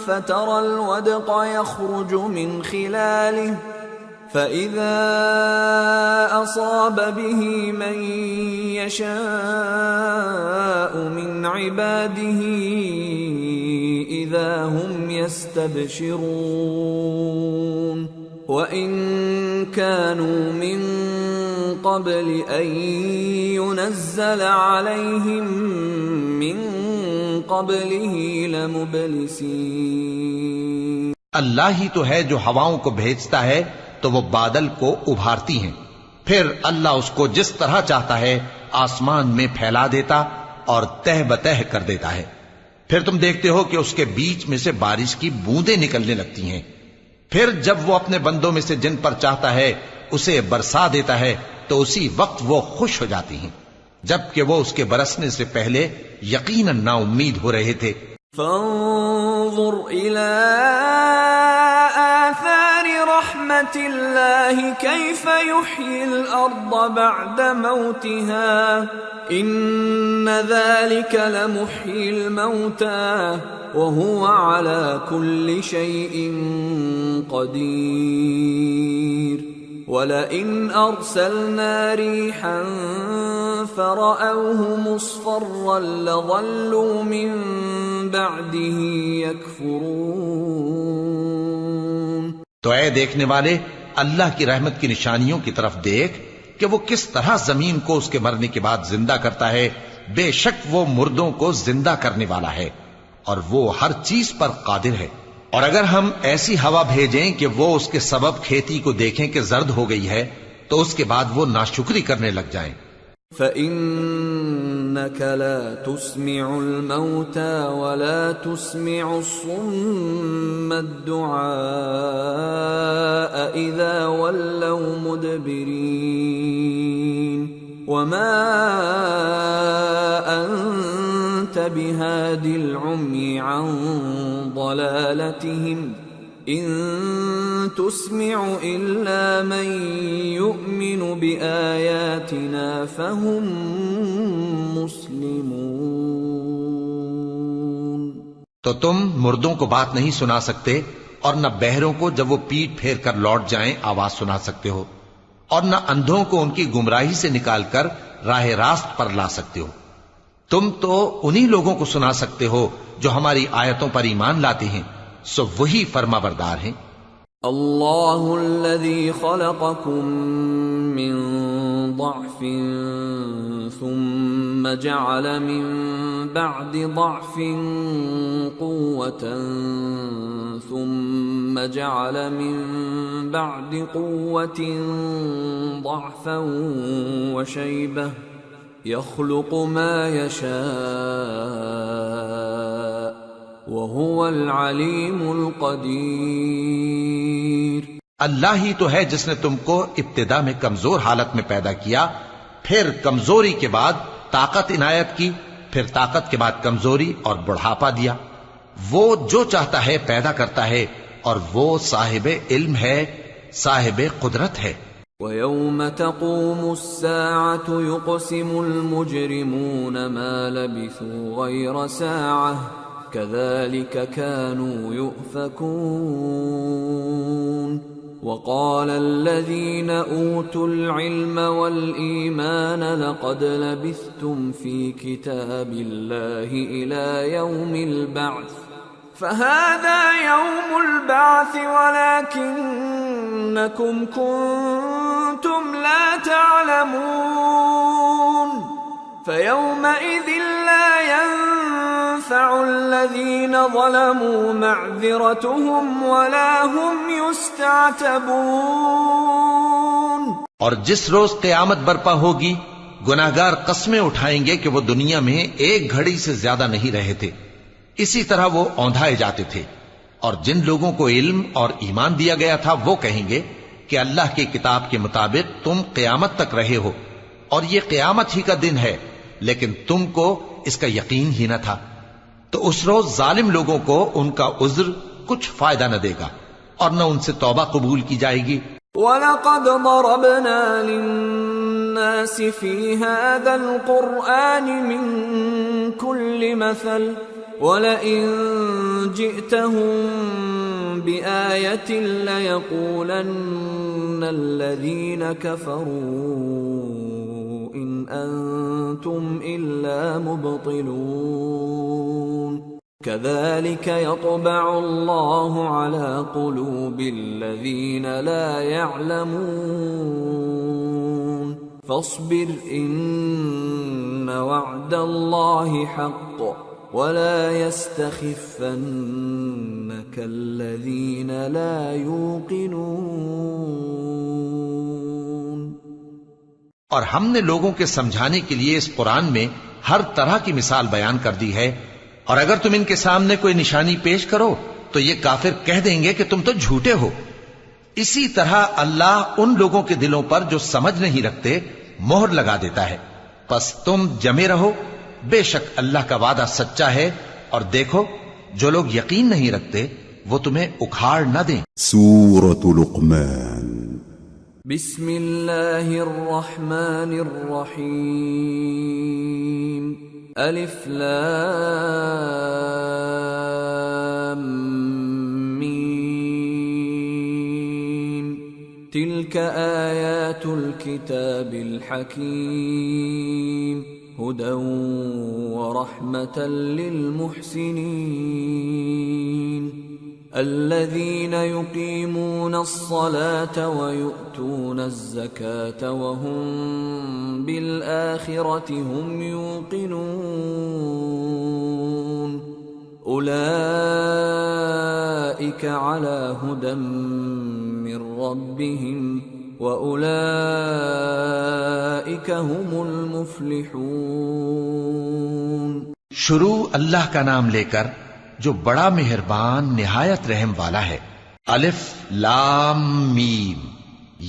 فترى الودق يخرج من خلاله فإذا أصاب به من يشاء من عباده إذا هم يستبشرون وَإِن كَانُوا مِن قَبْلِ أَن يُنَزَّلَ عَلَيْهِم مِّن قَبْلِهِ لَمُبْلِسِينَ۔ اللہ ہی تو ہے جو ہواؤں کو بھیجتا ہے تو وہ بادل کو ابھارتی ہیں، پھر اللہ اس کو جس طرح چاہتا ہے آسمان میں پھیلا دیتا اور تہ بتہ کر دیتا ہے، پھر تم دیکھتے ہو کہ اس کے بیچ میں سے بارش کی بوندیں نکلنے لگتی ہیں، پھر جب وہ اپنے بندوں میں سے جن پر چاہتا ہے اسے برسا دیتا ہے تو اسی وقت وہ خوش ہو جاتی ہیں، جبکہ وہ اس کے برسنے سے پہلے یقیناً نا امید ہو رہے تھے۔ فانظر إلى آثار رحمة الله كيف يحيي الأرض بعد موتها إن ذلك لمحيي الموتى وهو على كل شيء قدير وَلَئِنْ أَرْسَلْنَا رِيحًا فَرَأَوْهُ مُصْفَرًّا لَظَلُّوا مِنْ بَعْدِهِ يَكْفُرُونَ۔ تو اے دیکھنے والے اللہ کی رحمت کی نشانیوں کی طرف دیکھ کہ وہ کس طرح زمین کو اس کے مرنے کے بعد زندہ کرتا ہے، بے شک وہ مردوں کو زندہ کرنے والا ہے اور وہ ہر چیز پر قادر ہے۔ اور اگر ہم ایسی ہوا بھیجیں کہ وہ اس کے سبب کھیتی کو دیکھیں کہ زرد ہو گئی ہے تو اس کے بعد وہ ناشکری کرنے لگ جائیں۔ فَإِنَّكَ لَا تُسْمِعُ الْمَوْتَى وَلَا تُسْمِعُ الصُّمَّ الدُّعَاءَ إِذَا وَلَّوْا مُدْبِرِينَ وَمَا أَنْتَ بِهَادِ الْعُمْيِ عَنْ ضَلَالَتِهِمْ إِن تُسْمِعُ إِلَّا مَن يُؤْمِنُ بِآيَاتِنَا فَهُمْ مُسْلِمُونَ۔ تو تم مردوں کو بات نہیں سنا سکتے اور نہ بہروں کو جب وہ پیٹ پھیر کر لوٹ جائیں آواز سنا سکتے ہو، اور نہ اندھوں کو ان کی گمراہی سے نکال کر راہ راست پر لا سکتے ہو۔ تم تو انہی لوگوں کو سنا سکتے ہو جو ہماری آیتوں پر ایمان لاتے ہیں، سو وہی فرما بردار ہیں۔ اللہ الذی خلقکم من ضعف ثم جعل من بعد ضعف قوة ثم جعل من بعد قوة ضعفا وشيبة يخلق ما يشاء وهو العليم القدير۔ اللہ ہی تو ہے جس نے تم کو ابتدا میں کمزور حالت میں پیدا کیا، پھر کمزوری کے بعد طاقت عنایت کی، پھر طاقت کے بعد کمزوری اور بڑھاپا دیا۔ وہ جو چاہتا ہے پیدا کرتا ہے اور وہ صاحب علم ہے، صاحب قدرت ہے۔ وَيَوْمَ تَقُومُ السَّاعَةُ يُقْسِمُ الْمُجْرِمُونَ مَا لَبِثُوا غَيْرَ سَاعَةٍ كذلك كانوا يؤفكون وقال الذين أوتوا العلم والإيمان لقد لبثتم في كتاب الله إلى يوم البعث فهذا يوم البعث ولكنكم كنتم لا تعلمون فيومئذ لا ينفع الذين ظلموا معذرتهم ولا هم يستعتبون۔ اور جس روز قیامت برپا ہوگی گناہگار قسمیں اٹھائیں گے کہ وہ دنیا میں ایک گھڑی سے زیادہ نہیں رہے تھے، اسی طرح وہ اوندھائے جاتے تھے۔ اور جن لوگوں کو علم اور ایمان دیا گیا تھا وہ کہیں گے کہ اللہ کی کتاب کے مطابق تم قیامت تک رہے ہو، اور یہ قیامت ہی کا دن ہے، لیکن تم کو اس کا یقین ہی نہ تھا۔ تو اس روز ظالم لوگوں کو ان کا عذر کچھ فائدہ نہ دے گا اور نہ ان سے توبہ قبول کی جائے گی۔ وَلَقَدْ ضَرَبْنَا لِلنَّاسِ فِي هَذَا الْقُرْآنِ مِنْ كُلِّ مَثَلٍ وَلَئِنْ جِئْتَهُمْ بِآيَةٍ لَيَقُولَنَّ الَّذِينَ كَفَرُوا إِنْ أَنْتُمْ إِلَّا مُبْطِلُونَ كَذَلِكَ يَطْبَعُ اللَّهُ عَلَى قُلُوبِ الَّذِينَ لَا يَعْلَمُونَ فَاصْبِرْ إِنَّ وَعْدَ اللَّهِ حَقٌّ وَلَا يَسْتَخِفَّنَّكَ الَّذِينَ لَا يُوقِنُونَ۔ اور ہم نے لوگوں کے سمجھانے کے لیے اس قرآن میں ہر طرح کی مثال بیان کر دی ہے، اور اگر تم ان کے سامنے کوئی نشانی پیش کرو تو یہ کافر کہہ دیں گے کہ تم تو جھوٹے ہو۔ اسی طرح اللہ ان لوگوں کے دلوں پر جو سمجھ نہیں رکھتے مہر لگا دیتا ہے۔ پس تم جمے رہو، بے شک اللہ کا وعدہ سچا ہے، اور دیکھو جو لوگ یقین نہیں رکھتے وہ تمہیں اکھاڑ نہ دیں۔ سورة لقمان۔ بسم اللہ الرحمن الرحیم۔ الف لام میم تلک آیات الكتاب الحکیم هدى ورحمة للمحسنين الذين يقيمون الصلاة ويؤتون الزكاة وهم بالآخرة هم يوقنون أولئك على هدى من ربهم وَأُولَئِكَ هُمُ الْمُفْلِحُونَ۔ شروع اللہ کا نام لے کر جو بڑا مہربان نہایت رحم والا ہے۔ الف لام میم،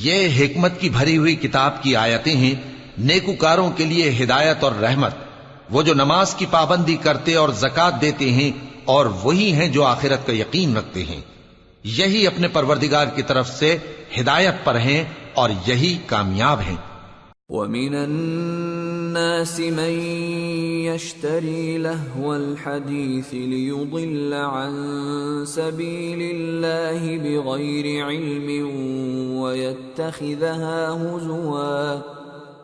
یہ حکمت کی بھری ہوئی کتاب کی آیتیں ہیں، نیکوکاروں کے لیے ہدایت اور رحمت، وہ جو نماز کی پابندی کرتے اور زکوٰۃ دیتے ہیں، اور وہی ہیں جو آخرت کا یقین رکھتے ہیں، یہی اپنے پروردگار کی طرف سے ہدایت پر ہیں اور یہی کامیاب ہیں۔ وَمِنَ النَّاسِ مَن يَشْتَرِي لَهْوَ الْحَدِيثِ لِيُضِلَّ عَن سَبِيلِ اللَّهِ بِغَيْرِ عِلْمٍ وَيَتَّخِذَهَا هُزُوًا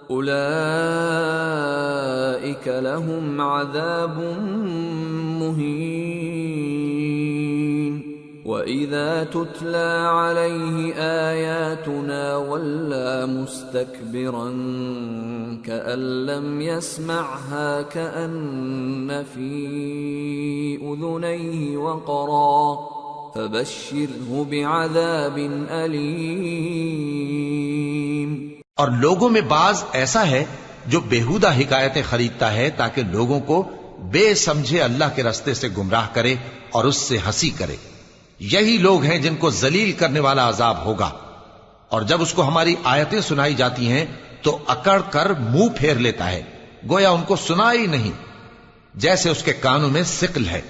أُولَئِكَ لَهُمْ عَذَابٌ مُهِينٌ وَإِذَا تُتْلَى عَلَيْهِ آيَاتُنَا وَلَّى مُسْتَكْبِرًا كَأَن لَّمْ يَسْمَعْهَا كَأَنَّ فِي أُذُنَيْهِ وَقْرًا فَبَشِّرْهُ بِعَذَابٍ أَلِيمٍ۔ اور لوگوں میں بعض ایسا ہے جو بیہودہ حکایتیں خریدتا ہے تاکہ لوگوں کو بے سمجھے اللہ کے راستے سے گمراہ کرے اور اس سے ہنسی کرے۔ یہی لوگ ہیں جن کو ذلیل کرنے والا عذاب ہوگا، اور جب اس کو ہماری آیتیں سنائی جاتی ہیں تو اکڑ کر منہ پھیر لیتا ہے، گویا ان کو سنا ہی نہیں، جیسے اس کے کانوں میں ثقل ہے۔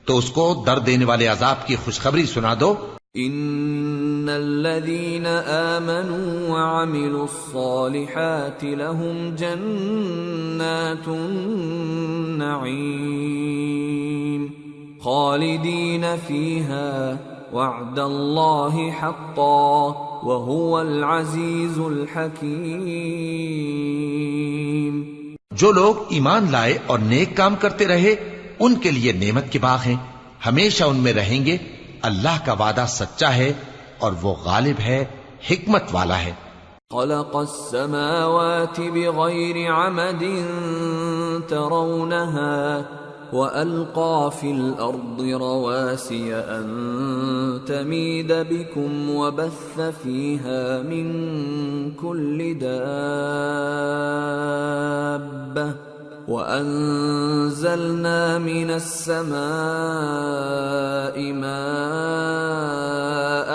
تو اس کو درد دینے والے عذاب کی خوشخبری سنا دو۔ ان الذين آمنوا وعملوا الصالحات لهم جنات النعيم خالدین فیہا وعد اللہ حقا وهو العزیز الحکیم۔ جو لوگ ایمان لائے اور نیک کام کرتے رہے ان کے لیے نعمت کے باغ ہیں، ہمیشہ ان میں رہیں گے۔ اللہ کا وعدہ سچا ہے اور وہ غالب ہے، حکمت والا ہے۔ خلق السماوات بغیر عمد ترونها وألقى في الأرض رواسي أن تميد بكم وبث فيها من كل دابة وأنزلنا من السماء ماء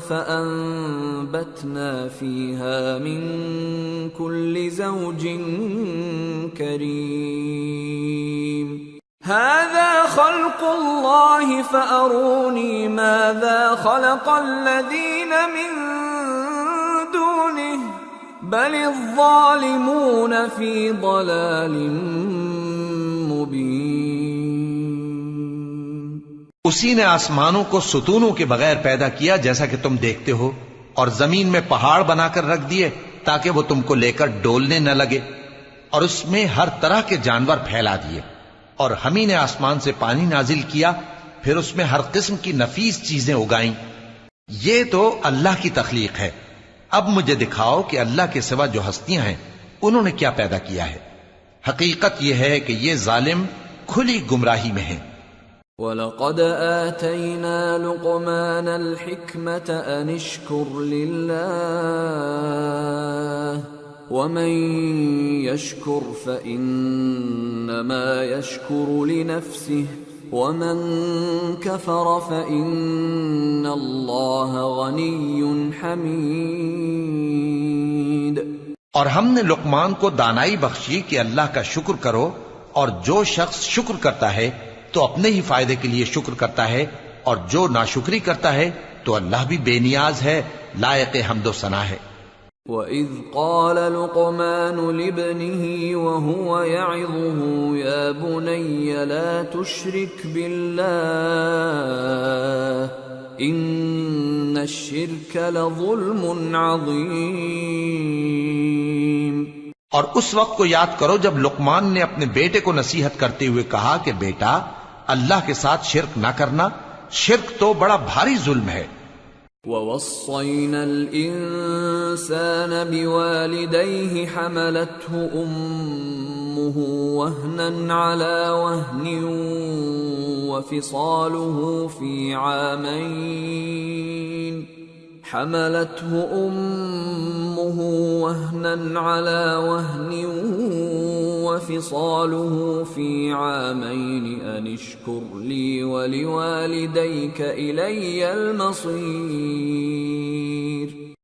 فأنبتنا فيها من كل زوج كريم هذا خلق الله فأروني ماذا خلق الذين من دونه بل الظالمون في ضلال مبين۔ اسی نے آسمانوں کو ستونوں کے بغیر پیدا کیا جیسا کہ تم دیکھتے ہو، اور زمین میں پہاڑ بنا کر رکھ دیے تاکہ وہ تم کو لے کر ڈولنے نہ لگے، اور اس میں ہر طرح کے جانور پھیلا دیے، اور ہم ہی نے آسمان سے پانی نازل کیا، پھر اس میں ہر قسم کی نفیس چیزیں اگائیں۔ یہ تو اللہ کی تخلیق ہے۔ اب مجھے دکھاؤ کہ اللہ کے سوا جو ہستیاں ہیں انہوں نے کیا پیدا کیا ہے۔ حقیقت یہ ہے کہ یہ ظالم کھلی گمراہی میں ہیں۔ وَلَقَدْ آتَيْنَا لُقْمَانَ الْحِكْمَةَ أَنِ اشْكُرْ لِلَّهِ وَمَنْ يَشْكُرْ فَإِنَّمَا يَشْكُرُ لِنَفْسِهِ وَمَنْ كَفَرَ فَإِنَّ اللَّهَ غَنِيٌّ حَمِيدٌ۔ اور ہم نے لقمان کو دانائی بخشی کہ اللہ کا شکر کرو، اور جو شخص شکر کرتا ہے تو اپنے ہی فائدے کے لیے شکر کرتا ہے، اور جو ناشکری کرتا ہے تو اللہ بھی بے نیاز ہے، لائق حمد و ثنا ہے۔ وَإِذْ قَالَ لُقْمَانُ لِابْنِهِ وَهُوَ يَعِظُهُ يَا بُنَيَّ لَا تُشْرِكْ بِاللَّهِ إِنَّ الشِّرْكَ لَظُلْمٌ عَظِيمٌ۔ اور اس وقت کو یاد کرو جب لقمان نے اپنے بیٹے کو نصیحت کرتے ہوئے کہا کہ بیٹا، اللہ کے ساتھ شرک نہ کرنا، شرک تو بڑا بھاری ظلم ہے۔ وَوَصَّيْنَا الْإِنسَانَ بِوَالِدَيْهِ حَمَلَتْهُ أُمُّهُ وَهْنًا عَلَى وَهْنٍ وَفِصَالُهُ فِي عَامَيْنِ أَنِ اشْكُرْ لِي وَلِوَالِدَيْكَ إِلَيَّ الْمَصِيرُ۔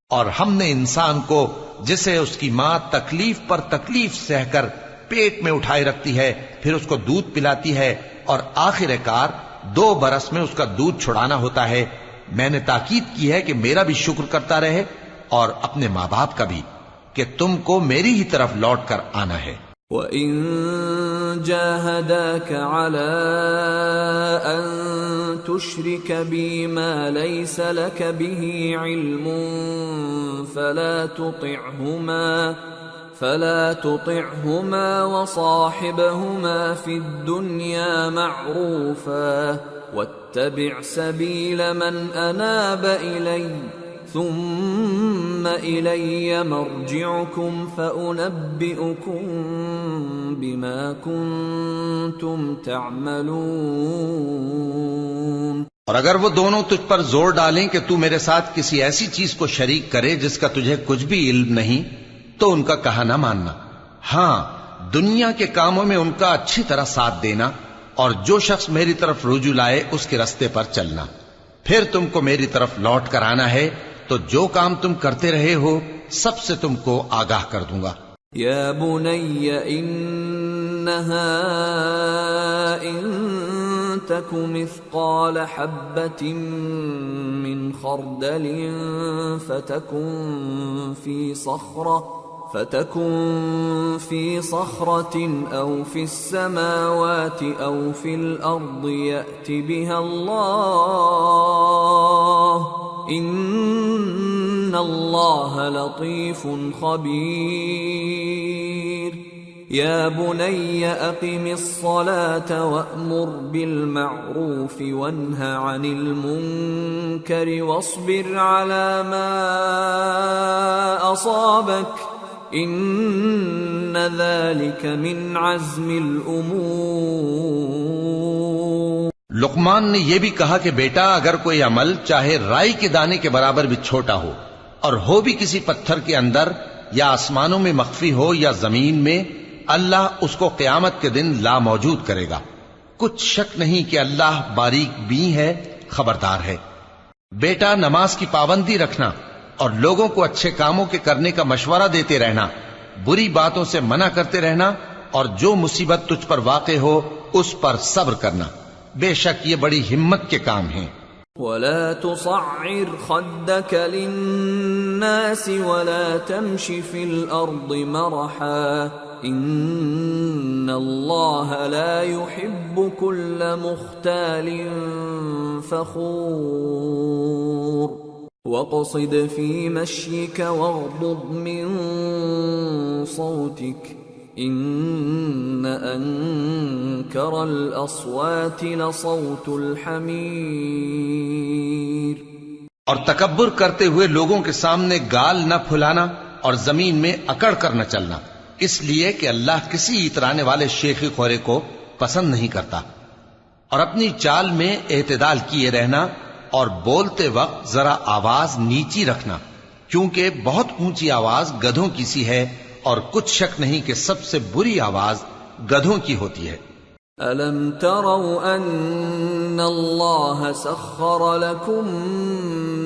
اور ہم نے انسان کو، جسے اس کی ماں تکلیف پر تکلیف سہ کر پیٹ میں اٹھائے رکھتی ہے، پھر اس کو دودھ پلاتی ہے، اور آخر کار 2 برس میں اس کا دودھ چھڑانا ہوتا ہے، میں نے تاکید کی ہے کہ میرا بھی شکر کرتا رہے اور اپنے ماں باپ کا بھی، کہ تم کو میری ہی طرف لوٹ کر آنا ہے۔ وَإِن جَاهَدَاكَ عَلَىٰ أَن تُشْرِكَ بِي مَا لَيْسَ لَكَ بِهِ عِلْمٌ فَلَا تُطِعْهُمَا وَصَاحِبْهُمَا فِي الدُّنْيَا مَعْرُوفًا وَاتَّبِعْ سَبِيلَ مَنْ أَنَابَ إِلَيَّ ثُمَّ إِلَيَّ مَرْجِعُكُمْ فَأُنَبِّئُكُمْ بِمَا كُنْتُمْ تَعْمَلُونَ۔ اور اگر وہ دونوں تجھ پر زور ڈالیں کہ تو میرے ساتھ کسی ایسی چیز کو شریک کرے جس کا تجھے کچھ بھی علم نہیں، تو ان کا کہا نہ ماننا، ہاں دنیا کے کاموں میں ان کا اچھی طرح ساتھ دینا، اور جو شخص میری طرف رجوع لائے اس کے رستے پر چلنا، پھر تم کو میری طرف لوٹ کر آنا ہے، تو جو کام تم کرتے رہے ہو سب سے تم کو آگاہ کر دوں گا۔ یا بنی انہا ان تک مثقال حبة من خردل فتكن في فتكن في صخرة أو في السماوات أو في الأرض يأت بها الله إن الله لطيف خبير يا بني أقم الصلاة وأمر بالمعروف وانه عن المنكر واصبر على ما أصابك إن ذلك من عزم الأمور۔ لقمان نے یہ بھی کہا کہ بیٹا اگر کوئی عمل چاہے رائی کے دانے کے برابر بھی چھوٹا ہو اور ہو بھی کسی پتھر کے اندر یا آسمانوں میں مخفی ہو یا زمین میں، اللہ اس کو قیامت کے دن لا موجود کرے گا۔ کچھ شک نہیں کہ اللہ باریک بین ہے، خبردار ہے۔ بیٹا نماز کی پابندی رکھنا اور لوگوں کو اچھے کاموں کے کرنے کا مشورہ دیتے رہنا، بری باتوں سے منع کرتے رہنا، اور جو مصیبت تجھ پر واقع ہو اس پر صبر کرنا، بے شک یہ بڑی ہمت کے کام ہیں۔ ولا تصعر خدك للناس ولا تمش في الأرض مرحا إن الله لا يحب كل مختال فخور واقصد في مشيك واغضض من صوتك إن أنكر الأصوات لصوت الحمير۔ اور تکبر کرتے ہوئے لوگوں کے سامنے گال نہ پھلانا اور زمین میں اکڑ کر نہ چلنا، اس لیے کہ اللہ کسی اترانے والے شیخی خورے کو پسند نہیں کرتا۔ اور اپنی چال میں اعتدال کیے رہنا اور بولتے وقت ذرا آواز نیچی رکھنا، کیونکہ بہت اونچی آواز گدھوں کی سی ہے اور کچھ شک نہیں کہ سب سے بری آواز گدھوں کی ہوتی ہے۔ أَلَمْ تَرَوْا أَنَّ اللَّهَ سَخَّرَ لَكُم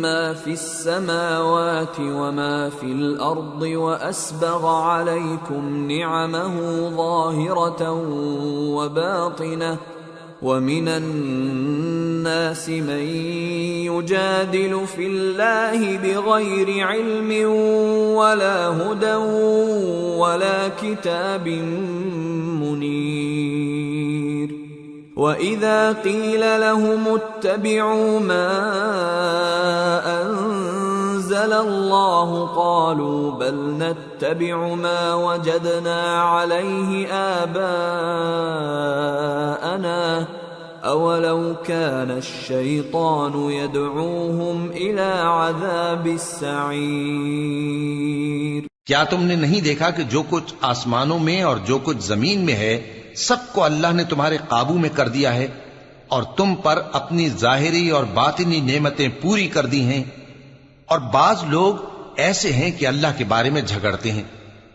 مَّا فِي السَّمَاوَاتِ وَمَا فِي الْأَرْضِ وَأَسْبَغَ عَلَيْكُمْ نِعَمَهُ ظَاهِرَةً وَبَاطِنَةً وَمِنَ النَّاسِ مَن يُجَادِلُ فِي اللَّهِ بِغَيْرِ عِلْمٍ وَلَا هُدًى وَلَا كِتَابٍ مُنِيرٍ وَإِذَا قِيلَ لَهُمُ اتَّبِعُوا مَا أَنزَلَ اللَّهُ قَالُوا بَلْ نَتَّبِعُ مَا وَجَدْنَا عَلَيْهِ آبَاءَنَا أَوَلَوْ كَانَ الشَّيْطَانُ يَدْعُوهُمْ إِلَى عَذَابِ السَّعِيرِ۔ کیا تم نے نہیں دیکھا کہ جو کچھ آسمانوں میں اور جو کچھ زمین میں ہے سب کو اللہ نے تمہارے قابو میں کر دیا ہے، اور تم پر اپنی ظاہری اور باطنی نعمتیں پوری کر دی ہیں، اور بعض لوگ ایسے ہیں کہ اللہ کے بارے میں جھگڑتے ہیں،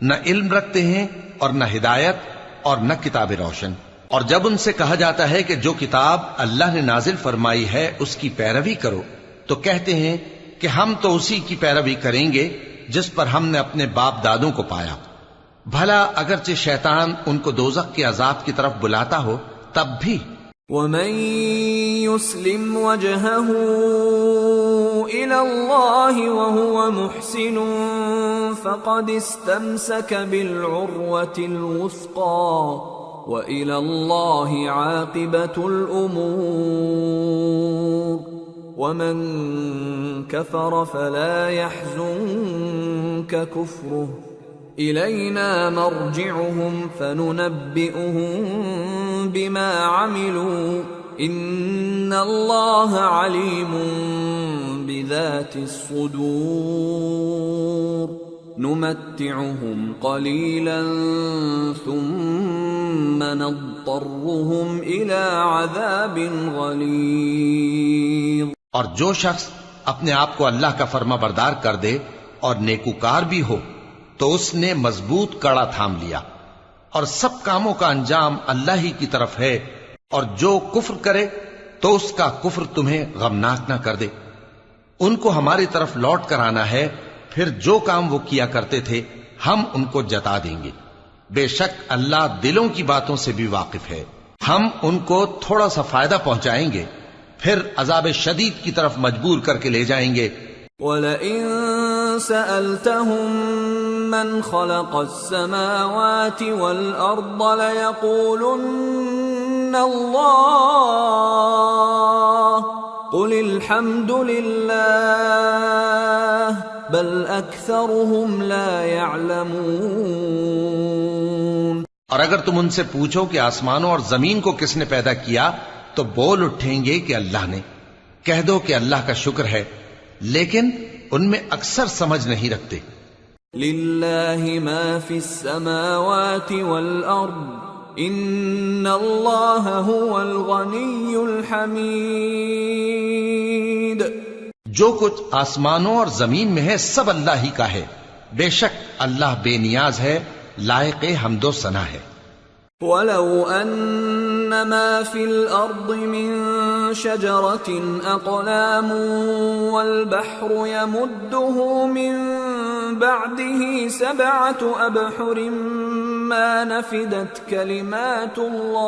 نہ علم رکھتے ہیں اور نہ ہدایت اور نہ کتاب روشن۔ اور جب ان سے کہا جاتا ہے کہ جو کتاب اللہ نے نازل فرمائی ہے اس کی پیروی کرو، تو کہتے ہیں کہ ہم تو اسی کی پیروی کریں گے جس پر ہم نے اپنے باپ دادوں کو پایا۔ بھلا اگرچہ شیطان ان کو دوزخ کے عذاب کی طرف بلاتا ہو تب بھی۔ وَمَن يُسْلِمْ وَجْهَهُ إِلَى اللَّهِ وَهُوَ مُحْسِنٌ فَقَدِ اسْتَمْسَكَ بِالْعُرْوَةِ الْوُثْقَى وَإِلَى اللَّهِ عَاقِبَةُ الْأُمُورِ وَمَن كَفَرَ فَلَا يَحْزُنكَ كُفْرُهُ إِلَيْنَا مَرْجِعُهُمْ فَنُنَبِّئُهُم بِمَا عَمِلُوا إِنَّ اللَّهَ عَلِيمٌ بِذَاتِ الصُّدُورِ نُمَتِّعُهُمْ قَلِيلًا ثُمَّ نَضْطَرُّهُمْ إِلَى عَذَابٍ غَلِيظٍ۔ اور جو شخص اپنے آپ کو اللہ کا فرما بردار کر دے اور نیکوکار بھی ہو تو اس نے مضبوط کڑا تھام لیا، اور سب کاموں کا انجام اللہ ہی کی طرف ہے، اور جو کفر کرے تو اس کا کفر تمہیں غمناک نہ کر دے۔ ان کو ہماری طرف لوٹ کر آنا ہے، پھر جو کام وہ کیا کرتے تھے ہم ان کو جتا دیں گے۔ بے شک اللہ دلوں کی باتوں سے بھی واقف ہے۔ ہم ان کو تھوڑا سا فائدہ پہنچائیں گے، پھر عذاب شدید کی طرف مجبور کر کے لے جائیں گے۔ وَلَئِن سَأَلْتَهُم من خلق السماوات والأرض ليقولن الله قل الحمد لله بل أكثرهم لا يعلمون۔ اور اگر تم ان سے پوچھو کہ آسمانوں اور زمین کو کس نے پیدا کیا تو بول اٹھیں گے کہ اللہ نے۔ کہہ دو کہ اللہ کا شکر ہے، لیکن ان میں اکثر سمجھ نہیں رکھتے۔ للہ ما فی السماوات والارض ان اللہ هو الغنی الحمید۔ جو کچھ آسمانوں اور زمین میں ہے سب اللہ ہی کا ہے، بے شک اللہ بے نیاز ہے، لائق حمد و ثنا ہے۔ وَلَوْ أَنَّ مَا فِي الْأَرْضِ مِن شَجَرَةٍ أَقْلَامٌ وَالْبَحْرُ يَمُدُّهُ مِن بَعْدِهِ سَبْعَةُ أَبْحُرٍ مَا نَفِدَتْ كَلِمَاتُ اللَّهِ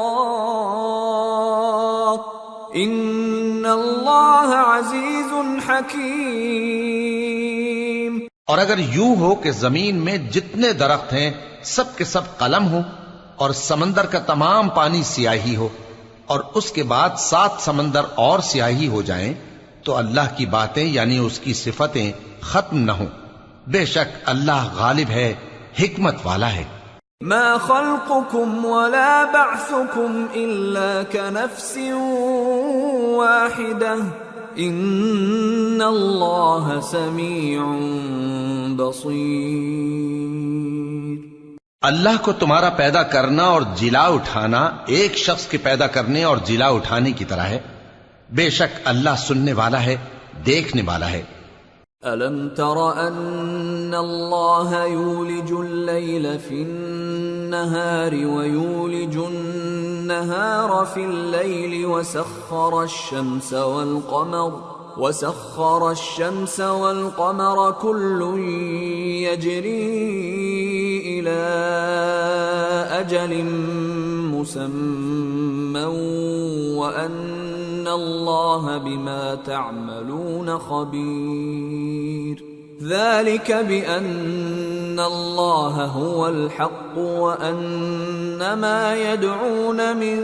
إِنَّ اللَّهَ عَزِيزٌ حَكِيمٌ۔ اور اگر یوں ہو کہ زمین میں جتنے درخت ہیں سب کے سب قلم ہو، اور سمندر کا تمام پانی سیاہی ہو، اور اس کے بعد 7 سمندر اور سیاہی ہو جائیں، تو اللہ کی باتیں یعنی اس کی صفتیں ختم نہ ہوں۔ بے شک اللہ غالب ہے، حکمت والا ہے۔ ما خلقكم ولا بعثكم إلا كنفس واحدة إن الله سميع بصير۔ اللہ کو تمہارا پیدا کرنا اور جلا اٹھانا ایک شخص کے پیدا کرنے اور جلا اٹھانے کی طرح ہے، بے شک اللہ سننے والا ہے، دیکھنے والا ہے۔ أَلَمْ تَرَ أَنَّ اللَّهَ يُولِجُ اللَّيْلَ فِي النَّهَارِ وَيُولِجُ النَّهَارَ فِي اللَّيْلِ وَسَخَّرَ الشَّمْسَ وَالْقَمَرَ كُلٌّ يَجْرِي إِلَى أَجَلٍ مُّسَمًّى وَأَنَّ اللَّهَ بِمَا تَعْمَلُونَ خَبِيرٌ۔ ذَلِكَ بِأَنَّ اللَّهَ هُوَ الْحَقُّ وَأَنَّ مَا يَدْعُونَ مِن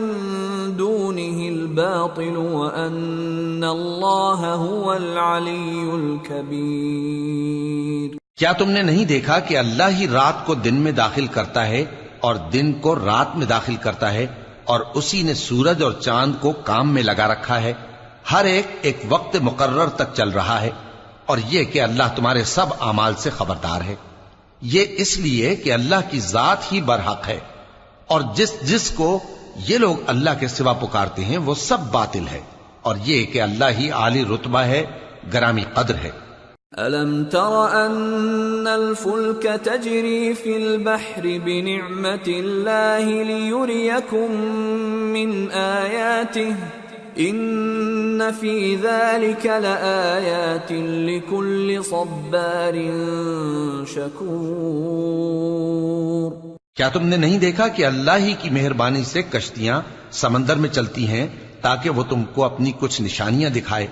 دُونِهِ الْبَاطِلُ وَأَنَّ اللَّهَ هُوَ الْعَلِيُّ الْكَبِيرُ۔ کیا تم نے نہیں دیکھا کہ اللہ ہی رات کو دن میں داخل کرتا ہے اور دن کو رات میں داخل کرتا ہے، اور اسی نے سورج اور چاند کو کام میں لگا رکھا ہے، ہر ایک وقت مقرر تک چل رہا ہے، اور یہ کہ اللہ تمہارے سب اعمال سے خبردار ہے۔ یہ اس لیے کہ اللہ کی ذات ہی برحق ہے، اور جس کو یہ لوگ اللہ کے سوا پکارتے ہیں وہ سب باطل ہے، اور یہ کہ اللہ ہی عالی رتبہ ہے، گرامی قدر ہے۔ أَلَمْ تَرَ أَنَّ الْفُلْكَ تَجْرِي فِي الْبَحْرِ بِنِعْمَةِ اللَّهِ لِيُرِيَكُم مِّنْ آيَاتِهِ إِنَّ فِي ذَلِكَ لَآيَاتٍ لِكُلِّ صَبَّارٍ شَكُورٍ۔ کیا تم نے نہیں دیکھا کہ اللہ ہی کی مہربانی سے کشتیاں سمندر میں چلتی ہیں تاکہ وہ تم کو اپنی کچھ نشانیاں دکھائے؟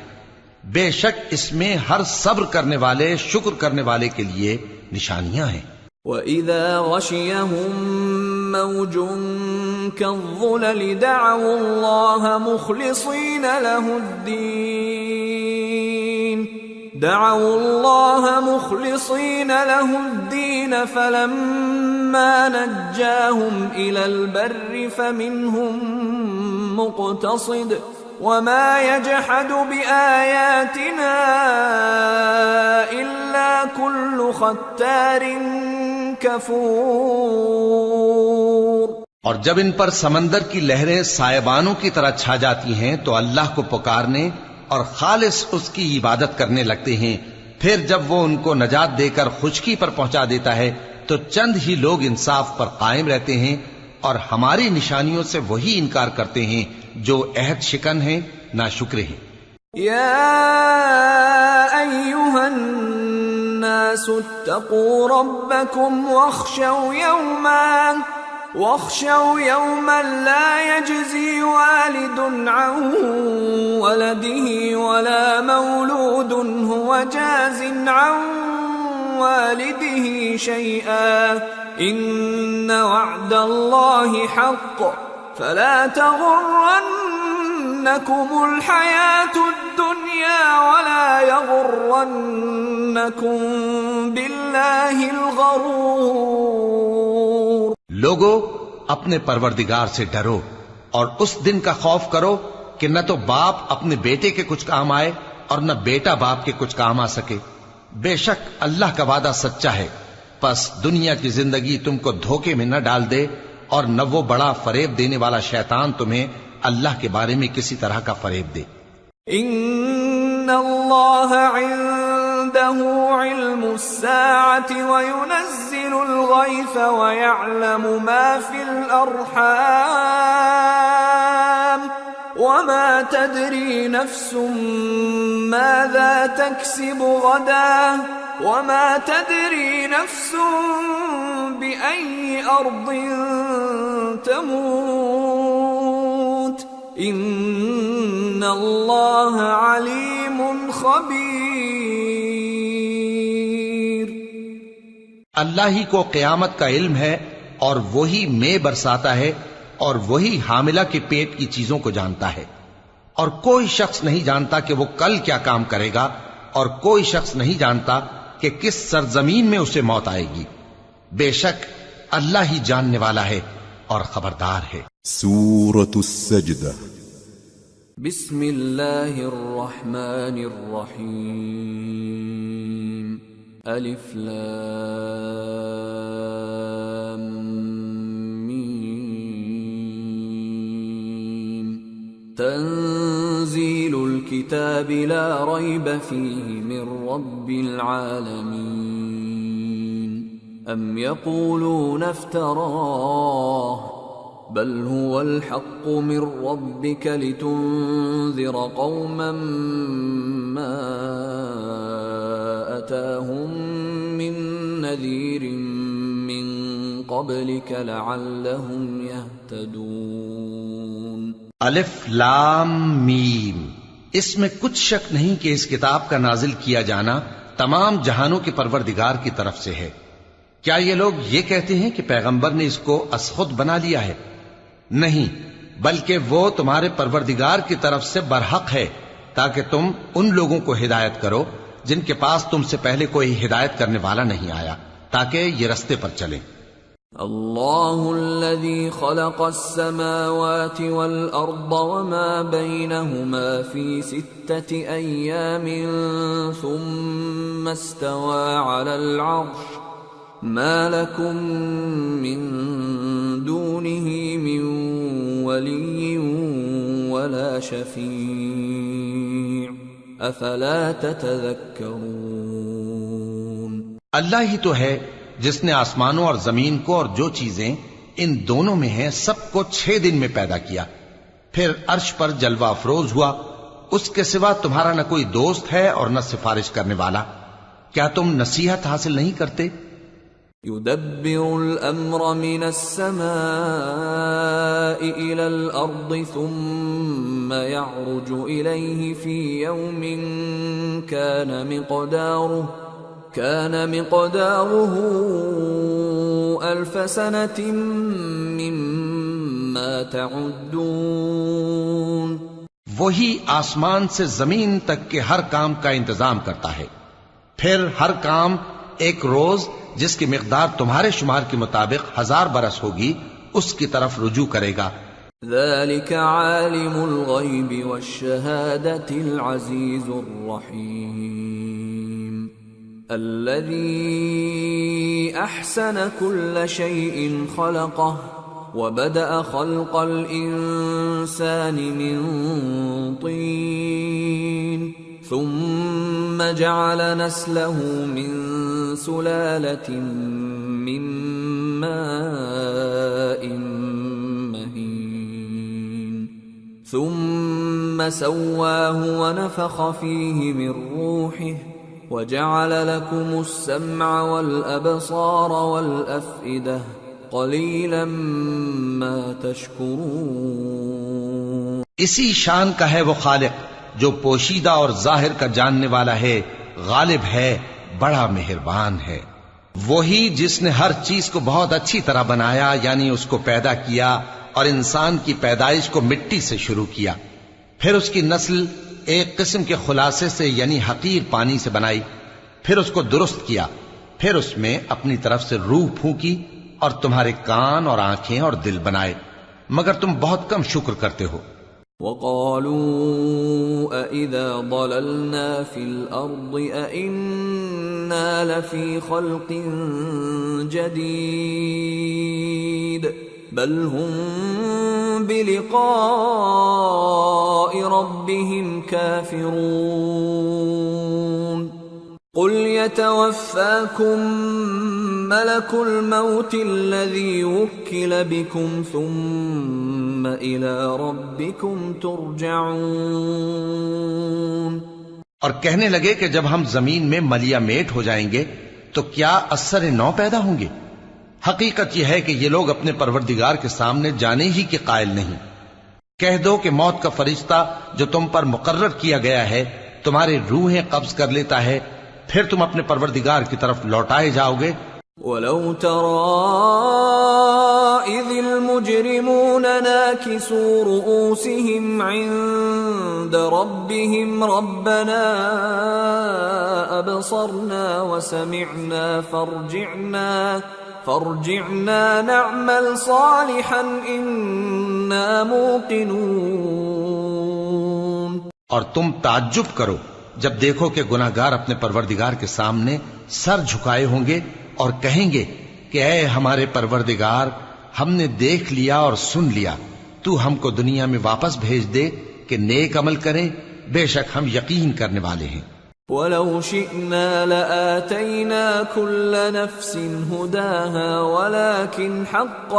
بے شک اس میں ہر صبر کرنے والے، شکر کرنے والے کے لیے نشانیاں ہیں۔ وَإِذَا غَشِيَهُم مَّوْجٌ كَالظُّلَلِ دَعَوُا اللَّهَ مُخْلِصِينَ لَهُ الدِّينَ فَلَمَّا نَجَّاهُمْ إِلَى الْبَرِّ فَمِنْهُم مُّقْتَصِدٌ وَمَا يَجْحَدُ بِآيَاتِنَا إِلَّا كُلُّ خَتَّارٍ كَفُورٍ۔ اور جب ان پر سمندر کی لہریں سائبانوں کی طرح چھا جاتی ہیں تو اللہ کو پکارنے اور خالص اس کی عبادت کرنے لگتے ہیں، پھر جب وہ ان کو نجات دے کر خشکی پر پہنچا دیتا ہے تو چند ہی لوگ انصاف پر قائم رہتے ہیں، اور ہماری نشانیوں سے وہی انکار کرتے ہیں جو عہد شکن ہیں، ناشکرے ہیں۔ یا ایھا الناس اتقوا ربکم واخشوا یوما لا یجزی والد عن ولده ولا مولود هو جاز عن والده شيئا إن وعد الله حق فلا تغرنكم الحياة الدنيا ولا يغرنكم بالله الغرور. لوگو اپنے پروردگار سے ڈرو اور اس دن کا خوف کرو کہ نہ تو باپ اپنے بیٹے کے کچھ کام آئے اور نہ بیٹا باپ کے کچھ کام آ سکے. بے شک اللہ کا وعدہ سچا ہے، پس دنیا کی زندگی تم کو دھوکے میں نہ ڈال دے اور نہ وہ بڑا فریب دینے والا شیطان تمہیں اللہ کے بارے میں کسی طرح کا فریب دے. ان اللہ عنده علم الساعة وينزل الغيث ويعلم ما في الأرحام وما تدري نفس ماذا تكسب غدا وما تدري نفس بأي أرض تموت ان اللہ علیم خبیر. اللہ ہی کو قیامت کا علم ہے اور وہی مے برساتا ہے اور وہی حاملہ کے پیٹ کی چیزوں کو جانتا ہے، اور کوئی شخص نہیں جانتا کہ وہ کل کیا کام کرے گا، اور کوئی شخص نہیں جانتا کہ کس سرزمین میں اسے موت آئے گی. بے شک اللہ ہی جاننے والا ہے اور خبردار ہے. سورة السجدة. بسم اللہ الرحمن الرحیم. الف لام میم. تنزیل الكتاب لا ریب فیہ من رب العالمین. ام یقولون افتراہ بل هو الحق من ربك لتنذر قوما ما أتاهم من نذير من قبلك لعلهم يهتدون. الف لام میم. اس میں کچھ شک نہیں کہ اس کتاب کا نازل کیا جانا تمام جہانوں کے پروردگار کی طرف سے ہے. کیا یہ لوگ یہ کہتے ہیں کہ پیغمبر نے اس کو از خود بنا لیا ہے؟ نہیں، بلکہ وہ تمہارے پروردگار کی طرف سے برحق ہے تاکہ تم ان لوگوں کو ہدایت کرو جن کے پاس تم سے پہلے کوئی ہدایت کرنے والا نہیں آیا، تاکہ یہ رستے پر چلیں. اللہ الذي خلق السماوات والأرض وما بينهما في 6 أيام ثم استوى على العرش ما لكم من دونه من ولي ولا شفيع افلا تتذكرون. اللہ ہی تو ہے جس نے آسمانوں اور زمین کو اور جو چیزیں ان دونوں میں ہیں سب کو 6 دن میں پیدا کیا، پھر عرش پر جلوہ افروز ہوا. اس کے سوا تمہارا نہ کوئی دوست ہے اور نہ سفارش کرنے والا. کیا تم نصیحت حاصل نہیں کرتے؟ يدبر الأمر من السماء إلى الأرض ثم يعرج إليه في يوم كان مقداره 1000 سنة مما تعدون. وہی آسمان سے زمین تک کے ہر کام کا انتظام کرتا ہے، پھر ہر کام ایک روز جس کی مقدار تمہارے شمار کے مطابق 1000 برس ہوگی اس کی طرف رجوع کرے گا. ذلك عالم الغیب والشہادة العزیز الرحیم الذي احسن كل شيء خلقه وبدأ خلق الإنسان من طين ثم جعل نسله من سلالة من ماء مهين ثم سواه ونفخ فيه من روحه وجعل لكم السمع والأبصار والأفئدة قلیلا ما تشکرون. اسی شان کا ہے وہ خالق جو پوشیدہ اور ظاہر کا جاننے والا ہے، غالب ہے، بڑا مہربان ہے۔ وہی جس نے ہر چیز کو بہت اچھی طرح بنایا، یعنی اس کو پیدا کیا اور انسان کی پیدائش کو مٹی سے شروع کیا، پھر اس کی نسل ایک قسم کے خلاصے سے یعنی حقیر پانی سے بنائی، پھر اس کو درست کیا، پھر اس میں اپنی طرف سے روح پھونکی اور تمہارے کان اور آنکھیں اور دل بنائے، مگر تم بہت کم شکر کرتے ہو۔ وَقَالُوا أَإِذَا ضَلَلْنَا فِي الْأَرْضِ أَإِنَّا لَفِي خَلْقٍ جَدِيدٍ بَلْ هُمْ بِلِقَاءِ رَبِّهِمْ كَافِرُونَ قُلْ يَتَوَفَّاكُمْ مَلَكُ الْمَوْتِ الَّذِي وُكِّلَ بِكُمْ ثُمَّ إِلَى رَبِّكُمْ تُرْجَعُونَ۔ اور کہنے لگے کہ جب ہم زمین میں ملیا میٹ ہو جائیں گے تو کیا اثر نو پیدا ہوں گے؟ حقیقت یہ ہے کہ یہ لوگ اپنے پروردگار کے سامنے جانے ہی کے قائل نہیں۔ کہہ دو کہ موت کا فرشتہ جو تم پر مقرر کیا گیا ہے تمہاری روحیں قبض کر لیتا ہے، پھر تم اپنے پروردگار کی طرف لوٹائے جاؤ گے۔ وَلَوْ تَرَىٰ إِذِ الْمُجْرِمُونَ نَاكِسُو رُءُوسِهِمْ عِندَ رَبِّهِمْ رَبَّنَا أَبْصَرْنَا وَسَمِعْنَا فارجعنا نعمل صالحا إنا موقنون۔ اور تم تعجب کرو جب دیکھو کہ گناہگار اپنے پروردگار کے سامنے سر جھکائے ہوں گے اور کہیں گے کہ اے ہمارے پروردگار، ہم نے دیکھ لیا اور سن لیا، تو ہم کو دنیا میں واپس بھیج دے کہ نیک عمل کریں، بے شک ہم یقین کرنے والے ہیں۔ وَلَوْ شِئْنَا لَآتَيْنَا كُلَّ نَفْسٍ هُدَاهَا وَلَكِنْ حَقَّ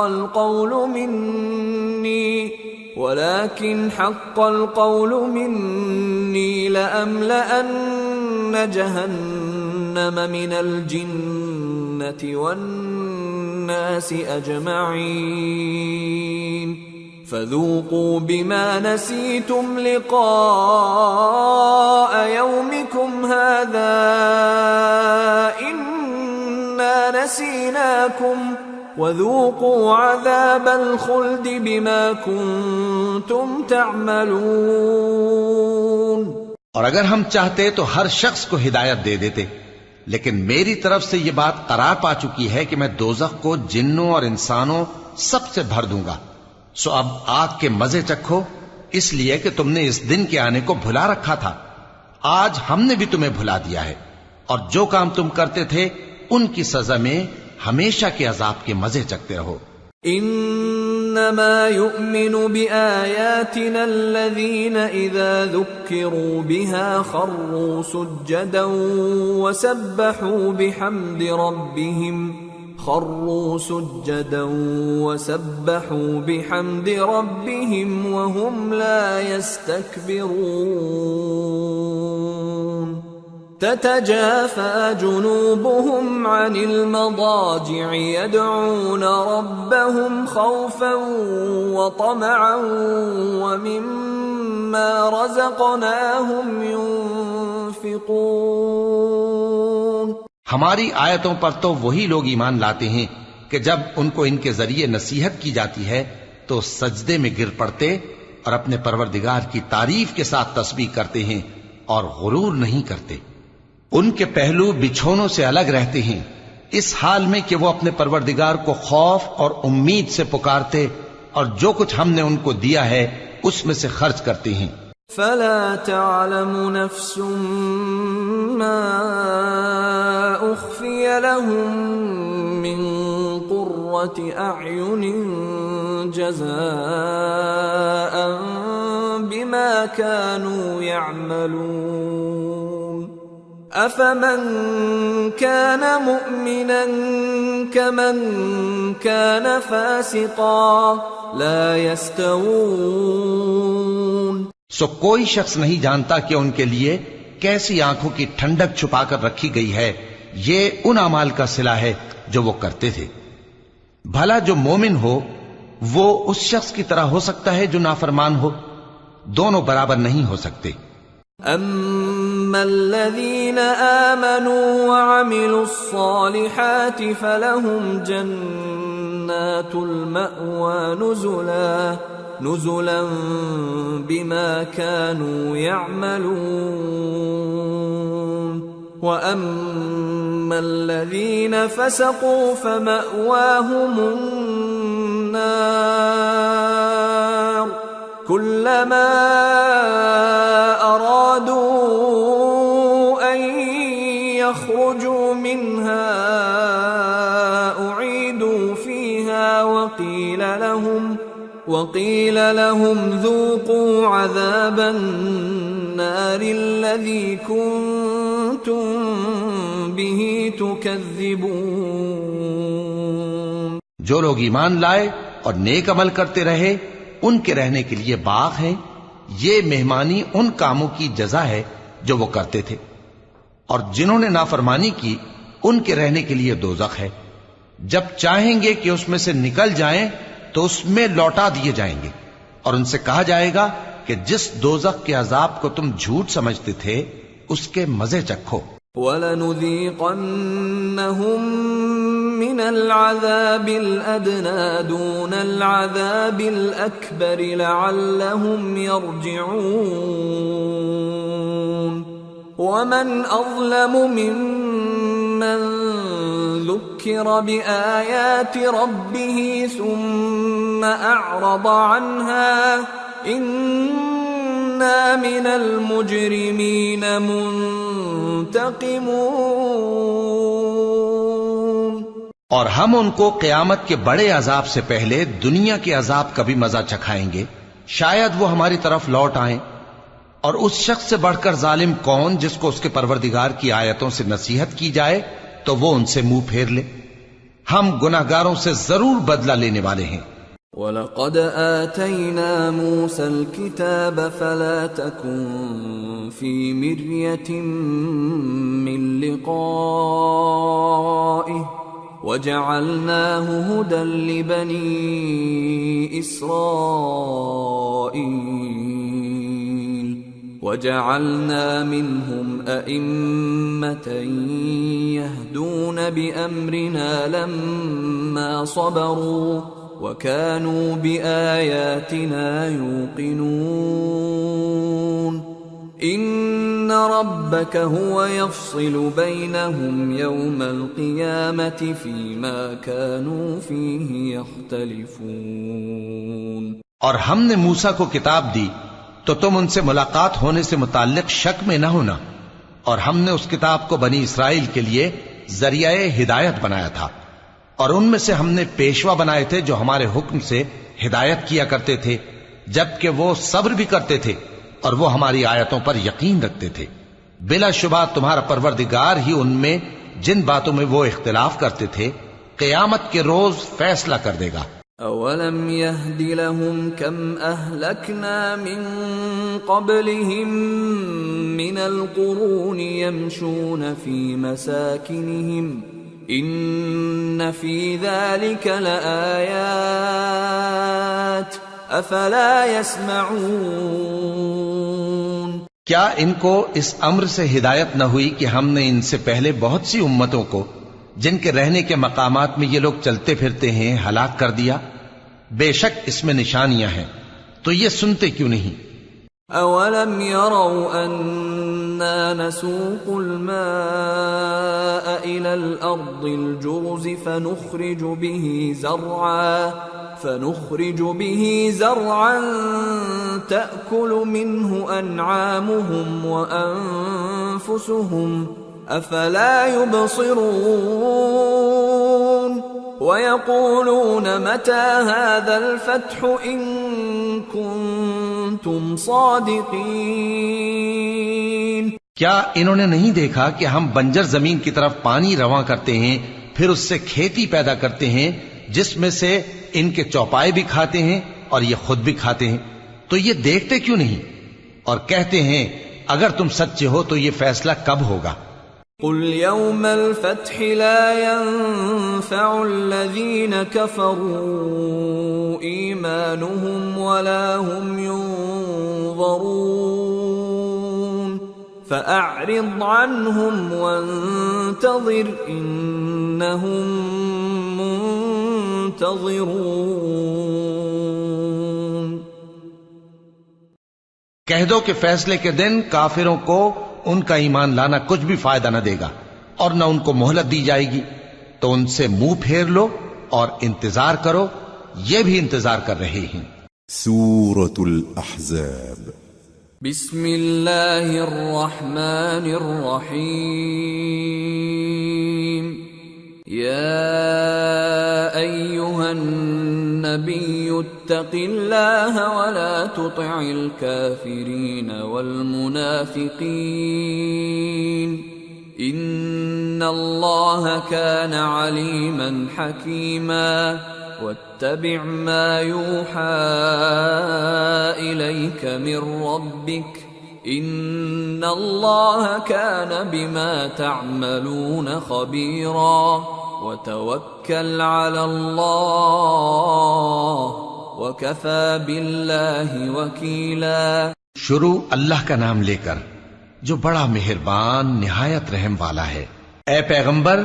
الْقَوْلُ مِنِّي لَأَمْلَأَنَّ جَهَنَّمَ مِنَ الْجِنَّةِ وَالنَّاسِ أَجْمَعِينَ فَذُوقُوا بِمَا نَسِيتُمْ لِقَاءَ يَوْمِكُمْ هَذَا إِنَّا نَسِينَاكُمْ وَذُوقُوا عَذَابَ الْخُلْدِ بِمَا كُنتُمْ تَعْمَلُونَ۔ اور اگر ہم چاہتے تو ہر شخص کو ہدایت دے دیتے، لیکن میری طرف سے یہ بات قرار پا چکی ہے کہ میں دوزخ کو جنوں اور انسانوں سب سے بھر دوں گا، سو اب آگ کے مزے چکھو، اس لیے کہ تم نے اس دن کے آنے کو بھلا رکھا تھا۔ آج ہم نے بھی تمہیں بھلا دیا ہے، اور جو کام تم کرتے تھے ان کی سزا میں ہمیشہ کے عذاب کے مزے چکتے رہو۔ انما يؤمن بآياتنا الذين اذا ذكروا بها خروا سجدا وسبحوا بحمد ربهم وهم لا يستكبرون تتجافى جنوبهم عن المضاجع يدعون ربهم خوفا وطمعا ومما رزقناهم ينفقون۔ ہماری آیتوں پر تو وہی لوگ ایمان لاتے ہیں کہ جب ان کو ان کے ذریعے نصیحت کی جاتی ہے تو سجدے میں گر پڑتے اور اپنے پروردگار کی تعریف کے ساتھ تسبیح کرتے ہیں اور غرور نہیں کرتے۔ ان کے پہلو بچھونوں سے الگ رہتے ہیں، اس حال میں کہ وہ اپنے پروردگار کو خوف اور امید سے پکارتے اور جو کچھ ہم نے ان کو دیا ہے اس میں سے خرچ کرتے ہیں۔ فلا تعلم نفس ما اخفي لهم من قرة اعين جزاء بما كانوا يعملون افمن كان مؤمنا كمن كان فاسقا لا يستوون۔ سو کوئی شخص نہیں جانتا کہ ان کے لیے کیسی آنکھوں کی ٹھنڈک چھپا کر رکھی گئی ہے، یہ ان اعمال کا صلہ ہے جو وہ کرتے تھے۔ بھلا جو مومن ہو وہ اس شخص کی طرح ہو سکتا ہے جو نافرمان ہو؟ دونوں برابر نہیں ہو سکتے۔ أما الذين آمنوا وعملوا الصالحات فلهم جنات المأوى نزلا بما كانوا يعملون وأما الذين فسقوا فمأواهم النار كلما أرادوا أن يخرجوا منها أعيدوا فيها وقيل لهم ذوقوا عذاب النار الذي كنتم به تكذبون. جو لوگ ایمان لائے اور نیک عمل کرتے رہے ان کے رہنے کے لیے باغ ہیں. یہ مہمانی ان کاموں کی جزا ہے جو وہ کرتے تھے. اور جنہوں نے نافرمانی کی ان کے رہنے کے لیے دوزخ ہے. جب چاہیں گے کہ اس میں سے نکل جائیں تو اس میں لوٹا دیے جائیں گے اور ان سے کہا جائے گا کہ جس دوزخ کے عذاب کو تم جھوٹ سمجھتے تھے اس کے مزے چکھو. وَلَنُذِيقَنَّهُم مِّنَ الْعَذَابِ الْأَدْنَىٰ دُونَ الْعَذَابِ الْأَكْبَرِ لَعَلَّهُمْ يَرْجِعُونَ. وَمَنْ أَظْلَمُ مِمَّن ذُكِّرَ بِآيَاتِ رَبِّهِ ثُمَّ أَعْرَضَ عَنْهَا إِنَّا مِنَ الْمُجْرِمِينَ مُنْتَقِمُونَ. اور ہم ان کو قیامت کے بڑے عذاب سے پہلے دنیا کے عذاب کا بھی مزہ چکھائیں گے. شاید وہ ہماری طرف لوٹ آئیں. اور اس شخص سے بڑھ کر ظالم کون جس کو اس کے پروردگار کی آیتوں سے نصیحت کی جائے تو وہ ان سے منہ پھیر لے. ہم گناہگاروں سے ضرور بدلہ لینے والے ہیں. وَلَقَدْ آتَيْنَا مُوسَى الْكِتَابَ فَلَا تَكُنْ فِي مِرْيَةٍ مِّن لِقَائِهِ وَجَعَلْنَاهُ هُدًى لِبَنِي إِسْرَائِيلَ وَجَعَلْنَا مِنْهُمْ أَئِمَّةً يَهْدُونَ بِأَمْرِنَا لَمَّا صَبَرُوا وَكَانُوا بِآيَاتِنَا يُوقِنُونَ. إِنَّ رَبَّكَ هُوَ يَفْصِلُ بَيْنَهُمْ يَوْمَ الْقِيَامَةِ فِيمَا كَانُوا فِيهِ يَخْتَلِفُونَ. اور ہم نے موسیٰ کو کتاب دی تو تم ان سے ملاقات ہونے سے متعلق شک میں نہ ہونا. اور ہم نے اس کتاب کو بنی اسرائیل کے لیے ذریعہ ہدایت بنایا تھا. اور ان میں سے ہم نے پیشوا بنائے تھے جو ہمارے حکم سے ہدایت کیا کرتے تھے جبکہ وہ صبر بھی کرتے تھے اور وہ ہماری آیتوں پر یقین رکھتے تھے. بلا شبہ تمہارا پروردگار ہی ان میں جن باتوں میں وہ اختلاف کرتے تھے قیامت کے روز فیصلہ کر دے گا. اولم يهد لهم كم اهلكنا من قبلهم من القرون يمشون في مساكنهم ان في ذلك لآيات افلا يسمعون. کیا ان کو اس امر سے ہدایت نہ ہوئی کہ ہم نے ان سے پہلے بہت سی امتوں کو جن کے رہنے کے مقامات میں یہ لوگ چلتے پھرتے ہیں ہلاک کر دیا؟ بے شک اس میں نشانیاں ہیں تو یہ سنتے کیوں نہیں؟ اولم يروا انا نسوق الماء الى الارض الجرز فنخرج به زرعا تأكل منه انعامهم وانفسهم افلا يبصرون ويقولون متى هذا الفتح ان كنتم صادقين. کیا انہوں نے نہیں دیکھا کہ ہم بنجر زمین کی طرف پانی رواں کرتے ہیں پھر اس سے کھیتی پیدا کرتے ہیں جس میں سے ان کے چوپائے بھی کھاتے ہیں اور یہ خود بھی کھاتے ہیں؟ تو یہ دیکھتے کیوں نہیں اور کہتے ہیں اگر تم سچے ہو تو یہ فیصلہ کب ہوگا؟ قل يوم الفتح لا ينفع الذين كفروا إيمانهم ولا هم ينظرون. فأعرض عنهم وانتظر إنهم منتظرون۔ کہہ دو کہ فیصلے کے دن کافروں کو ان کا ایمان لانا کچھ بھی فائدہ نہ دے گا اور نہ ان کو مہلت دی جائے گی، تو ان سے منہ پھیر لو اور انتظار کرو، یہ بھی انتظار کر رہے ہیں۔ سورة الأحزاب۔ بسم اللہ الرحمن الرحیم۔ یا ایہا النبی اتق اللہ ولا تطع الكافرین والمنافقین ان اللہ کان علیما حکیما واتبع ما یوحى الیک من ربک ان اللہ کان بما تعملون خبیرا وتوکل علی اللہ وکفى باللہ وکیلا۔ شروع اللہ کا نام لے کر جو بڑا مہربان نہایت رحم والا ہے۔ اے پیغمبر،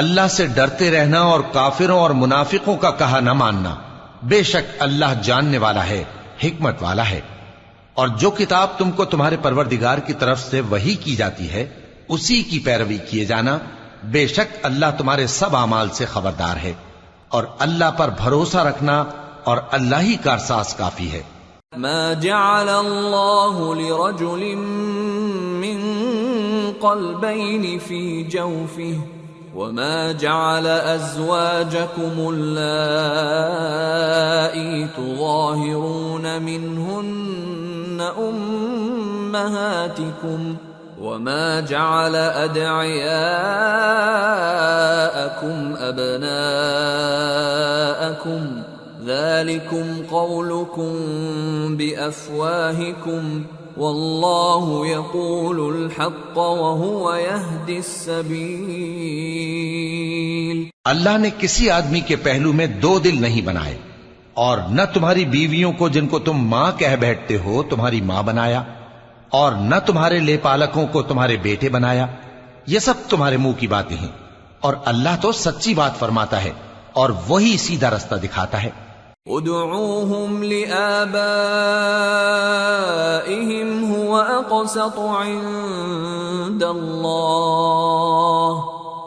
اللہ سے ڈرتے رہنا اور کافروں اور منافقوں کا کہا نہ ماننا، بے شک اللہ جاننے والا ہے، حکمت والا ہے۔ اور جو کتاب تم کو تمہارے پروردگار کی طرف سے وحی کی جاتی ہے اسی کی پیروی کیے جانا، بے شک اللہ تمہارے سب اعمال سے خبردار ہے، اور اللہ پر بھروسہ رکھنا اور اللہ ہی کارساز کافی ہے۔ ما جعل اللہ لرجل من قلبین فی جوفہ وما جعل ازواجکم اللائی تظاہرون منہن امہاتکم وما جعل ادعیاءکم ابناءکم ذلكم قولكم بأفواهكم والله يقول الحق وهو يهدي السبيل۔ اللہ نے کسی آدمی کے پہلو میں دو دل نہیں بنائے، اور نہ تمہاری بیویوں کو جن کو تم ماں کہہ بیٹھتے ہو تمہاری ماں بنایا، اور نہ تمہارے لے پالکوں کو تمہارے بیٹے بنایا۔ یہ سب تمہارے منہ کی باتیں ہیں، اور اللہ تو سچی بات فرماتا ہے اور وہی سیدھا رستہ دکھاتا ہے۔ ادعوهم لآبائهم هو أقسط عند الله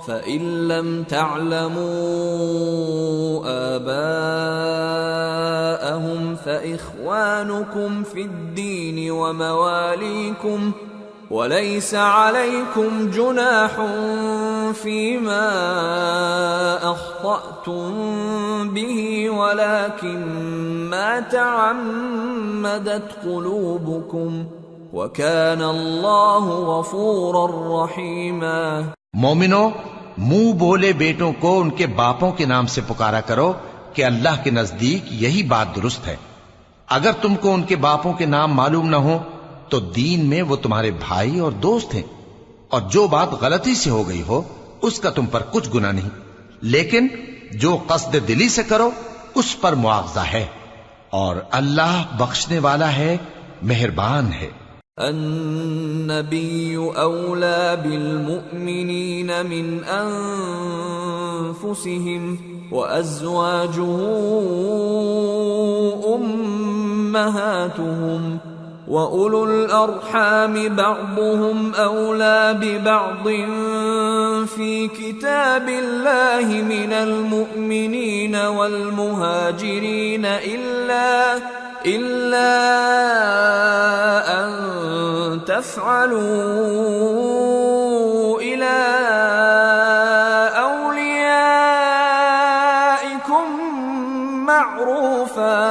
فإن لم تعلموا آباءهم فإخوانكم في الدين ومواليكم وليس عليكم جناح فيما أخطأتم به ولكن ما تعمدت قلوبكم وكان الله غفورا رحيما۔ مومنو، منہ بولے بیٹوں کو ان کے باپوں کے نام سے پکارا کرو کہ اللہ کے نزدیک یہی بات درست ہے۔ اگر تم کو ان کے باپوں کے نام معلوم نہ ہو تو دین میں وہ تمہارے بھائی اور دوست ہیں، اور جو بات غلطی سے ہو گئی ہو اس کا تم پر کچھ گناہ نہیں، لیکن جو قصد دلی سے کرو اس پر مواخذہ ہے، اور اللہ بخشنے والا ہے، مہربان ہے۔ النبی اولا بالمؤمنین من انفسهم وازواجه امہاتهم وَأُولُو الْأَرْحَامِ بَعْضُهُمْ أَوْلَى بِبَعْضٍ فِي كِتَابِ اللَّهِ مِنَ الْمُؤْمِنِينَ وَالْمُهَاجِرِينَ إِلَّا أَن تَفْعَلُوا إِلَى أَوْلِيَائِكُمْ مَعْرُوفًا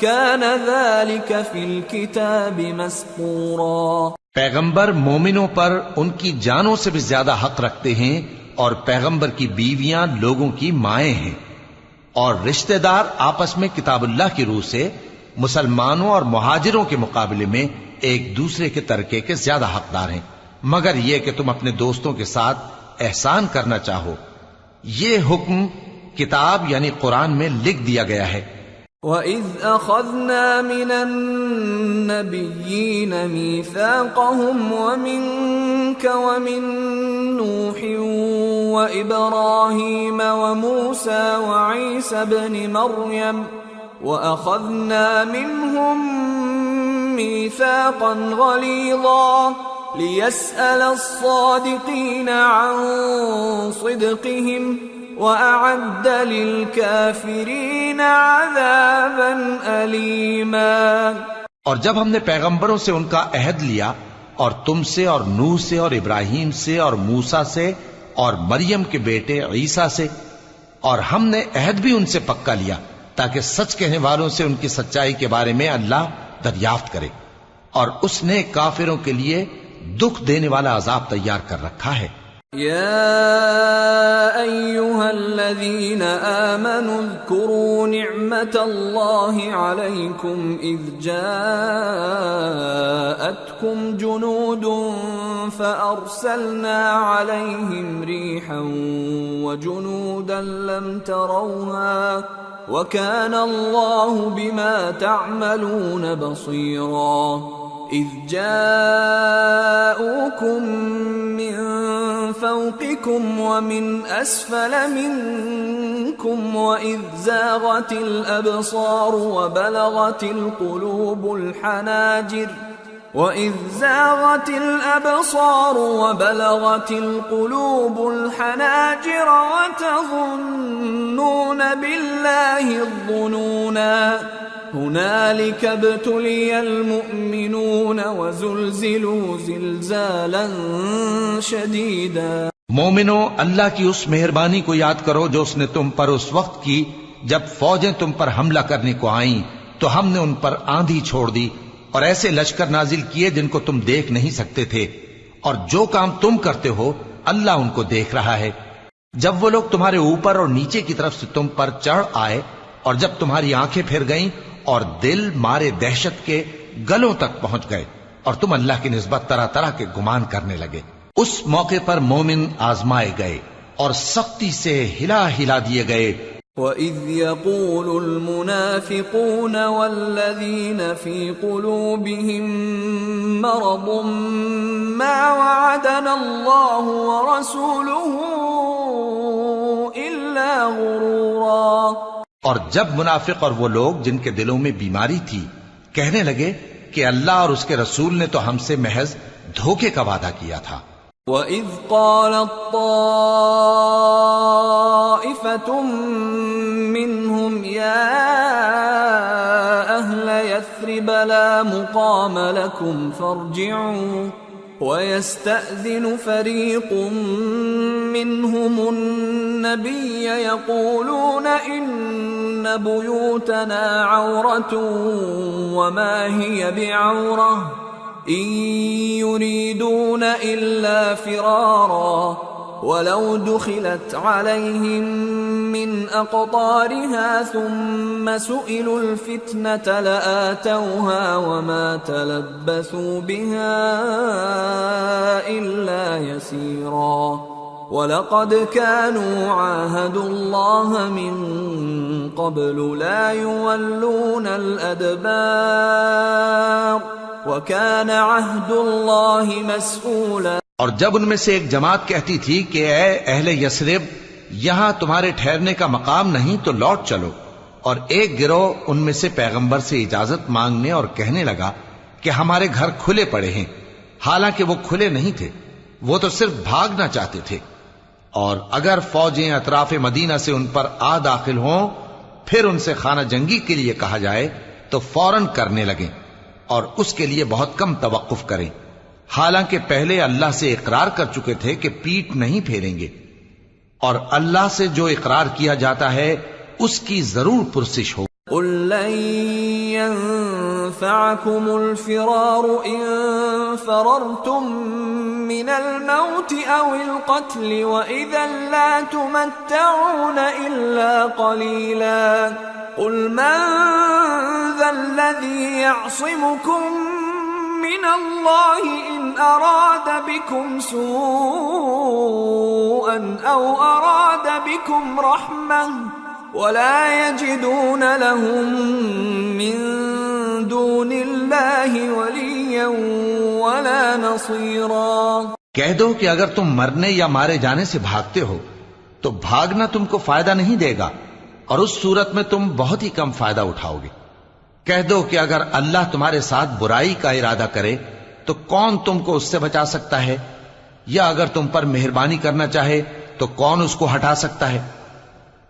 كَانَ ذَلِكَ فِي الْكِتَابِ مَسْطُورًا۔ پیغمبر مومنوں پر ان کی جانوں سے بھی زیادہ حق رکھتے ہیں، اور پیغمبر کی بیویاں لوگوں کی مائیں ہیں، اور رشتہ دار آپس میں کتاب اللہ کی روح سے مسلمانوں اور مہاجروں کے مقابلے میں ایک دوسرے کے ترکے کے زیادہ حقدار ہیں، مگر یہ کہ تم اپنے دوستوں کے ساتھ احسان کرنا چاہو۔ یہ حکم کتاب یعنی قرآن میں لکھ دیا گیا ہے۔ وَإِذْ أَخَذْنَا مِنَ النَّبِيِّينَ مِيثَاقَهُمْ وَمِنكَ وَمِن نُّوحٍ وَإِبْرَاهِيمَ وَمُوسَى وَعِيسَى ابْنِ مَرْيَمَ وَأَخَذْنَا مِنْهُم مِّيثَاقًا غَلِيظًا لِيَسْأَلَ الصَّادِقِينَ عَن صِدْقِهِمْ وَأَعَدَّ لِلْكَافِرِينَ عَذَابًا أَلِيمًا۔ اور جب ہم نے پیغمبروں سے ان کا عہد لیا اور تم سے اور نوح سے اور ابراہیم سے اور موسیٰ سے اور مریم کے بیٹے عیسیٰ سے، اور ہم نے عہد بھی ان سے پکا لیا تاکہ سچ کہنے والوں سے ان کی سچائی کے بارے میں اللہ دریافت کرے، اور اس نے کافروں کے لیے دکھ دینے والا عذاب تیار کر رکھا ہے۔ يا أيها الذين آمنوا اذكروا نعمة الله عليكم إذ جاءتكم جنود فأرسلنا عليهم ريحا وجنودا لم تروها وكان الله بما تعملون بصيرا إذ جاءوكم من فوقكم ومن أسفل منكم وإذ زاغت الأبصار وبلغت القلوب الحناجر وتظنون بالله الظنونا هنالك ابتلي المؤمنون وزلزلوا زلزالا شديدا۔ مومنو، اللہ کی اس مہربانی کو یاد کرو جو اس نے تم پر اس وقت کی جب فوجیں تم پر حملہ کرنے کو آئیں تو ہم نے ان پر آندھی چھوڑ دی اور ایسے لشکر نازل کیے جن کو تم دیکھ نہیں سکتے تھے، اور جو کام تم کرتے ہو اللہ ان کو دیکھ رہا ہے۔ جب وہ لوگ تمہارے اوپر اور نیچے کی طرف سے تم پر چڑھ آئے اور جب تمہاری آنکھیں پھر گئیں اور دل مارے دہشت کے گلوں تک پہنچ گئے اور تم اللہ کی نسبت طرح طرح کے گمان کرنے لگے، اس موقع پر مومن آزمائے گئے اور سختی سے ہلا ہلا دیے گئے۔ وَإِذْ يَقُولُ الْمُنَافِقُونَ وَالَّذِينَ فِي قُلُوبِهِم مَّرَضٌ مَّا وَعَدَنَا اللَّهُ وَرَسُولُهُ إِلَّا غُرُورًا۔ اور جب منافق اور وہ لوگ جن کے دلوں میں بیماری تھی کہنے لگے کہ اللہ اور اس کے رسول نے تو ہم سے محض دھوکے کا وعدہ کیا تھا۔ وَإِذْ قَالَتْ طَائِفَةٌ مِّنْهُمْ يَا أَهْلَ يَثْرِبَ لَا مُقَامَ لَكُمْ فَارْجِعُوا وَيَسْتَأْذِنُ فَرِيقٌ مِّنْهُمُ النَّبِيَّ يَقُولُونَ إِنَّ بُيُوتَنَا عَوْرَةٌ وَمَا هِيَ بِعَوْرَةٍ إِن يُرِيدُونَ إِلَّا فِرَارًا وَلَوْ دُخِلَتْ عَلَيْهِم مِّنْ أَقْطَارِهَا ثُمَّ سُئِلُوا الْفِتْنَةَ لَآتَوْهَا وَمَا تَلَبَّثُوا بِهَا إِلَّا يَسِيرًا وَلَقَدْ كَانُوا عَاهَدُوا اللَّهَ مِن قَبْلُ لَا يُوَلُّونَ الْأَدْبَارَ وَكَانَ عَهْدُ اللَّهِ مَسْئُولًا۔ اور جب ان میں سے ایک جماعت کہتی تھی کہ اے اہل یثرب، یہاں تمہارے ٹھہرنے کا مقام نہیں تو لوٹ چلو، اور ایک گروہ ان میں سے پیغمبر سے اجازت مانگنے اور کہنے لگا کہ ہمارے گھر کھلے پڑے ہیں، حالانکہ وہ کھلے نہیں تھے، وہ تو صرف بھاگنا چاہتے تھے، اور اگر فوجیں اطراف مدینہ سے ان پر آ داخل ہوں پھر ان سے خانہ جنگی کے لیے کہا جائے تو فوراً کرنے لگیں اور اس کے لیے بہت کم توقف کریں، حالانکہ پہلے اللہ سے اقرار کر چکے تھے کہ پیٹ نہیں پھیریں گے، اور اللہ سے جو اقرار کیا جاتا ہے اس کی ضرور پرسش ہو۔ قُل لَّن يَنفَعَكُمُ الْفِرَارُ إِن فَرَرْتُم مِّنَ الْمَوْتِ أَوِ الْقَتْلِ وَإِذًا لَّا تُمَتَّعُونَ إِلَّا قَلِيلًا قُلْ مَن ذَا الَّذِي يَعْصِمُكُم مِّنَ اللَّهِ إِنْ أَرَادَ بِكُمْ سُوءًا أَوْ أَرَادَ بِكُمْ رَحْمَةً ولا يجدون لهم من دون الله وليا ولا نصيرا۔ کہہ دو کہ اگر تم مرنے یا مارے جانے سے بھاگتے ہو تو بھاگنا تم کو فائدہ نہیں دے گا، اور اس صورت میں تم بہت ہی کم فائدہ اٹھاؤ گے۔ کہہ دو کہ اگر اللہ تمہارے ساتھ برائی کا ارادہ کرے تو کون تم کو اس سے بچا سکتا ہے، یا اگر تم پر مہربانی کرنا چاہے تو کون اس کو ہٹا سکتا ہے؟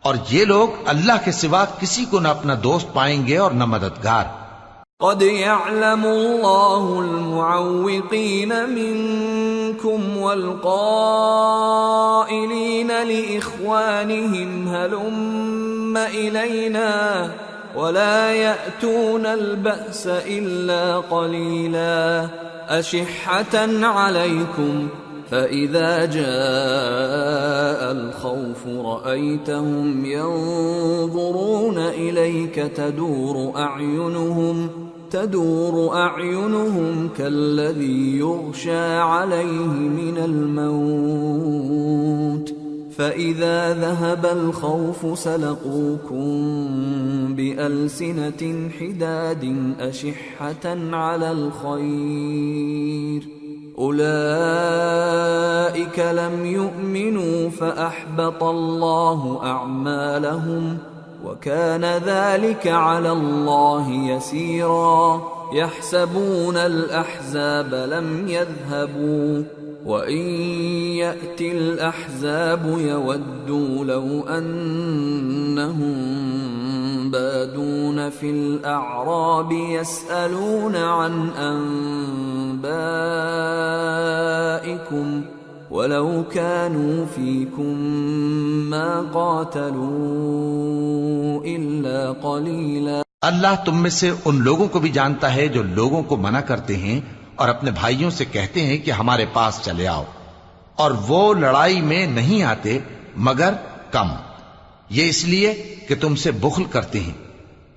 اور یہ لوگ اللہ کے سوا کسی کو نہ اپنا دوست پائیں گے اور نہ مددگار۔ قد يعلم الله المعوقين منكم والقائلين لإخوانهم هلم إلينا ولا يأتون البأس إلا قليلا أشحة عليكم فإذا جاء الخوف رأيتهم ينظرون إليك تدور أعينهم كالذي يغشى عليه من الموت فإذا ذهب الخوف سلقوكم بألسنة حداد أشحة على الخير أولئك لم يؤمنوا فأحبط الله أعمالهم وكان ذلك على الله يسيرا يحسبون الأحزاب لم يذهبوا وإن يأتي الأحزاب يودوا لو أنهم بادون في الأعراب يسألون عن أنبائكم ولو كانوا فيكم ما قاتلوا إلا قليلا۔ اللہ تم میں سے ان لوگوں کو بھی جانتا ہے جو لوگوں کو منع کرتے ہیں اور اپنے بھائیوں سے کہتے ہیں کہ ہمارے پاس چلے آؤ، اور وہ لڑائی میں نہیں آتے مگر کم، یہ اس لیے کہ تم سے بخل کرتے ہیں۔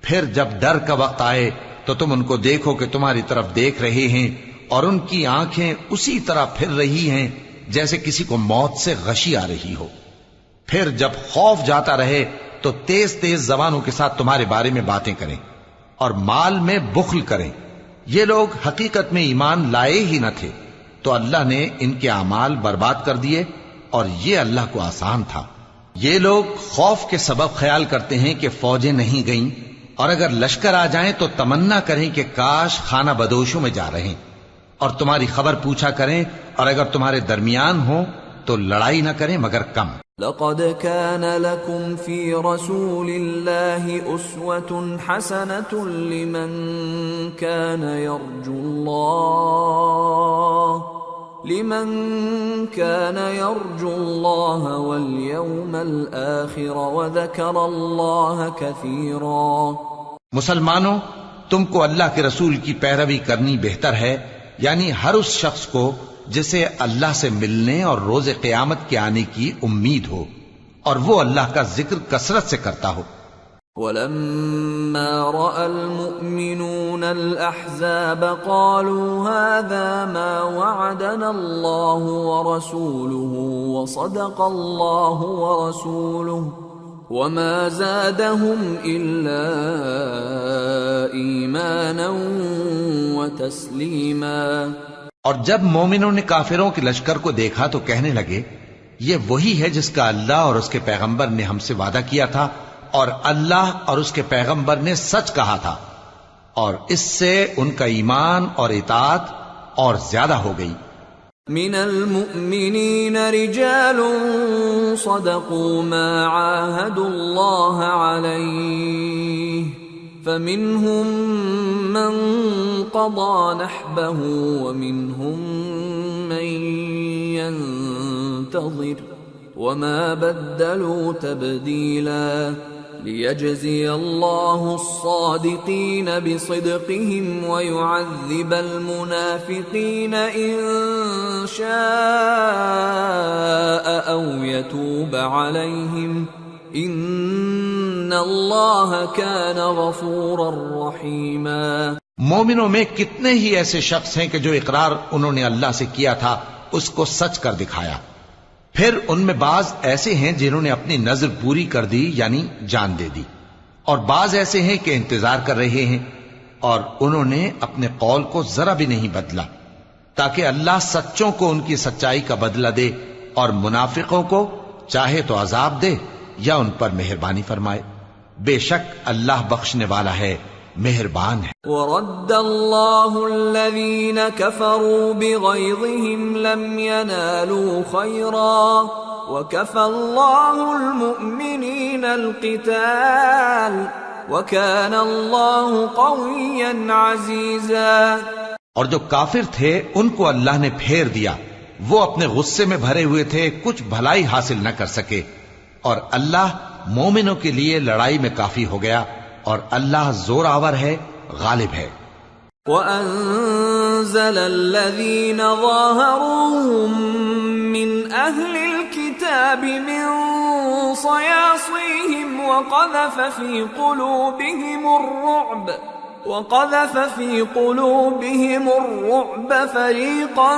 پھر جب ڈر کا وقت آئے تو تم ان کو دیکھو کہ تمہاری طرف دیکھ رہے ہیں اور ان کی آنکھیں اسی طرح پھر رہی ہیں جیسے کسی کو موت سے غشی آ رہی ہو۔ پھر جب خوف جاتا رہے تو تیز تیز زبانوں کے ساتھ تمہارے بارے میں باتیں کریں اور مال میں بخل کریں۔ یہ لوگ حقیقت میں ایمان لائے ہی نہ تھے، تو اللہ نے ان کے اعمال برباد کر دیے، اور یہ اللہ کو آسان تھا۔ یہ لوگ خوف کے سبب خیال کرتے ہیں کہ فوجیں نہیں گئیں، اور اگر لشکر آ جائیں تو تمنا کریں کہ کاش خانہ بدوشوں میں جا رہے، اور تمہاری خبر پوچھا کریں، اور اگر تمہارے درمیان ہوں تو لڑائی نہ کریں مگر کم۔ لقد كان لكم في رسول الله أسوة حسنة لمن كان يرجو الله واليوم الآخر وذكر الله كثيرا۔ مسلمانوں، تم کو اللہ کے رسول کی پیروی کرنی بہتر ہے، یعنی ہر اس شخص کو جسے اللہ سے ملنے اور روز قیامت کے آنے کی امید ہو، اور وہ اللہ کا ذکر کثرت سے کرتا ہو۔ وَلَمَّا رَأَى الْمُؤْمِنُونَ الْأَحْزَابَ قَالُوا هَذَا مَا وَعَدَنَا اللَّهُ وَرَسُولُهُ وَصَدَقَ اللَّهُ وَرَسُولُهُ وَمَا زَادَهُمْ إِلَّا إِيمَانًا وَتَسْلِيمًا۔ اور جب مومنوں نے کافروں کے لشکر کو دیکھا تو کہنے لگے، یہ وہی ہے جس کا اللہ اور اس کے پیغمبر نے ہم سے وعدہ کیا تھا، اور اللہ اور اس کے پیغمبر نے سچ کہا تھا، اور اس سے ان کا ایمان اور اطاعت اور زیادہ ہو گئی۔ من المؤمنین رجال صدقوا ما عاهدوا الله عليه فمنهم من قضى نحبه ومنهم من ينتظر وما بدلوا تبديلا ليجزي الله الصادقين بصدقهم ويعذب المنافقين إن شاء أو يتوب عليهم إن الله كان غفورا رحيما۔ مومنوں میں کتنے ہی ایسے شخص ہیں کہ جو اقرار انہوں نے اللہ سے کیا تھا اس کو سچ کر دکھایا، پھر ان میں بعض ایسے ہیں جنہوں نے اپنی نظر پوری کر دی یعنی جان دے دی، اور بعض ایسے ہیں کہ انتظار کر رہے ہیں، اور انہوں نے اپنے قول کو ذرا بھی نہیں بدلا، تاکہ اللہ سچوں کو ان کی سچائی کا بدلہ دے اور منافقوں کو چاہے تو عذاب دے یا ان پر مہربانی فرمائے۔ بے شک اللہ بخشنے والا ہے، مہربان ہے۔ ورد اللہ الذین کفروا بغیظہم لم ینالوا خیرا وکفى اللہ المؤمنین القتال وکان اللہ قویا عزیزا۔ اور جو کافر تھے ان کو اللہ نے پھیر دیا، وہ اپنے غصے میں بھرے ہوئے تھے، کچھ بھلائی حاصل نہ کر سکے، اور اللہ مومنوں کے لیے لڑائی میں کافی ہو گیا، اور اللہ زور آور ہے، غالب ہے۔ وَأَنزَلَ الَّذِينَ ظَاهَرُوهُم مِّنْ أَهْلِ الْكِتَابِ مِنْ صَيَاصِيهِمْ وقذف في قلوبهم الرعب فريقا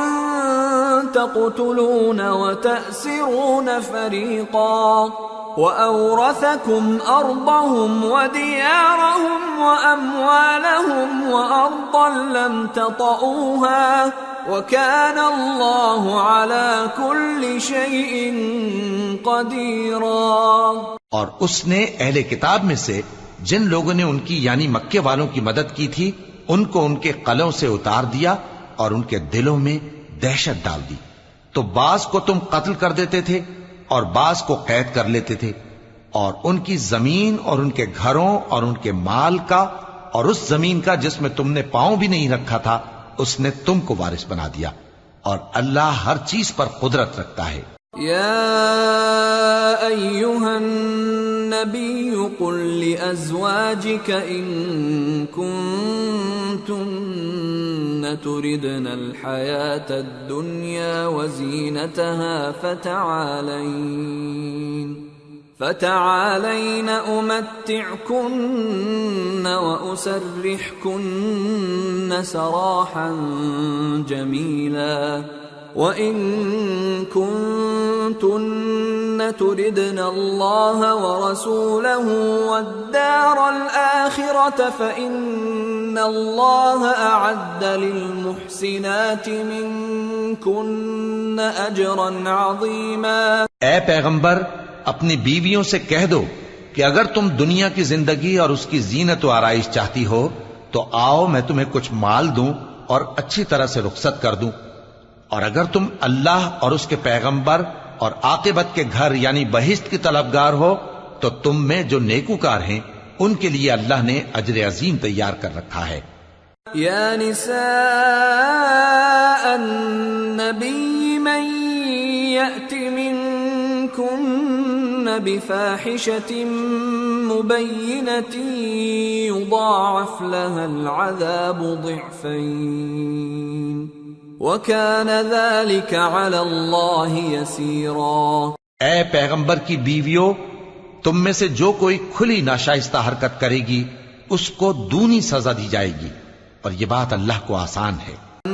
تقتلون وتأسرون فريقا وأورثكم أرضهم وديارهم وأموالهم وأرضا لم تطئوها وكان الله على كل شيء قديرا۔ اور اس نے اہل کتاب میں سے جن لوگوں نے ان کی یعنی مکے والوں کی مدد کی تھی ان کو ان کے قلعوں سے اتار دیا اور ان کے دلوں میں دہشت ڈال دی، تو بعض کو تم قتل کر دیتے تھے اور بعض کو قید کر لیتے تھے، اور ان کی زمین اور ان کے گھروں اور ان کے مال کا اور اس زمین کا جس میں تم نے پاؤں بھی نہیں رکھا تھا اس نے تم کو وارث بنا دیا، اور اللہ ہر چیز پر قدرت رکھتا ہے۔ یا ایھا النبی قل لأزواجک ان کنتن تردن الحیاة الدنیا وزینتها فتعالین امتعکن واسرحکن سراحا جمیلا وَإِن كُنتُنَّ تُرِدْنَ اللَّهَ وَرَسُولَهُ وَالدَّارَ الْآخِرَةَ فَإِنَّ اللَّهَ أَعَدَّ لِلْمُحْسِنَاتِ مِنكُنَّ أَجْرًا عَظِيمًا۔ اے پیغمبر اپنی بیویوں سے کہہ دو کہ اگر تم دنیا کی زندگی اور اس کی زینت و آرائش چاہتی ہو تو آؤ میں تمہیں کچھ مال دوں اور اچھی طرح سے رخصت کر دوں، اور اگر تم اللہ اور اس کے پیغمبر اور عاقبت کے گھر یعنی بہشت کی طلبگار ہو تو تم میں جو نیکوکار ہیں ان کے لیے اللہ نے اجر عظیم تیار کر رکھا ہے۔ یا نساء النبی من یأت منکن بفاحشة مبینة یضاعف لها العذاب ضعفین وَكَانَ ذَلِكَ عَلَى اللَّهِ يَسِيرًا۔ اے پیغمبر کی بیویوں، تم میں سے جو کوئی کھلی ناشائستہ حرکت کرے گی اس کو دونی سزا دی جائے گی، اور یہ بات اللہ کو آسان ہے۔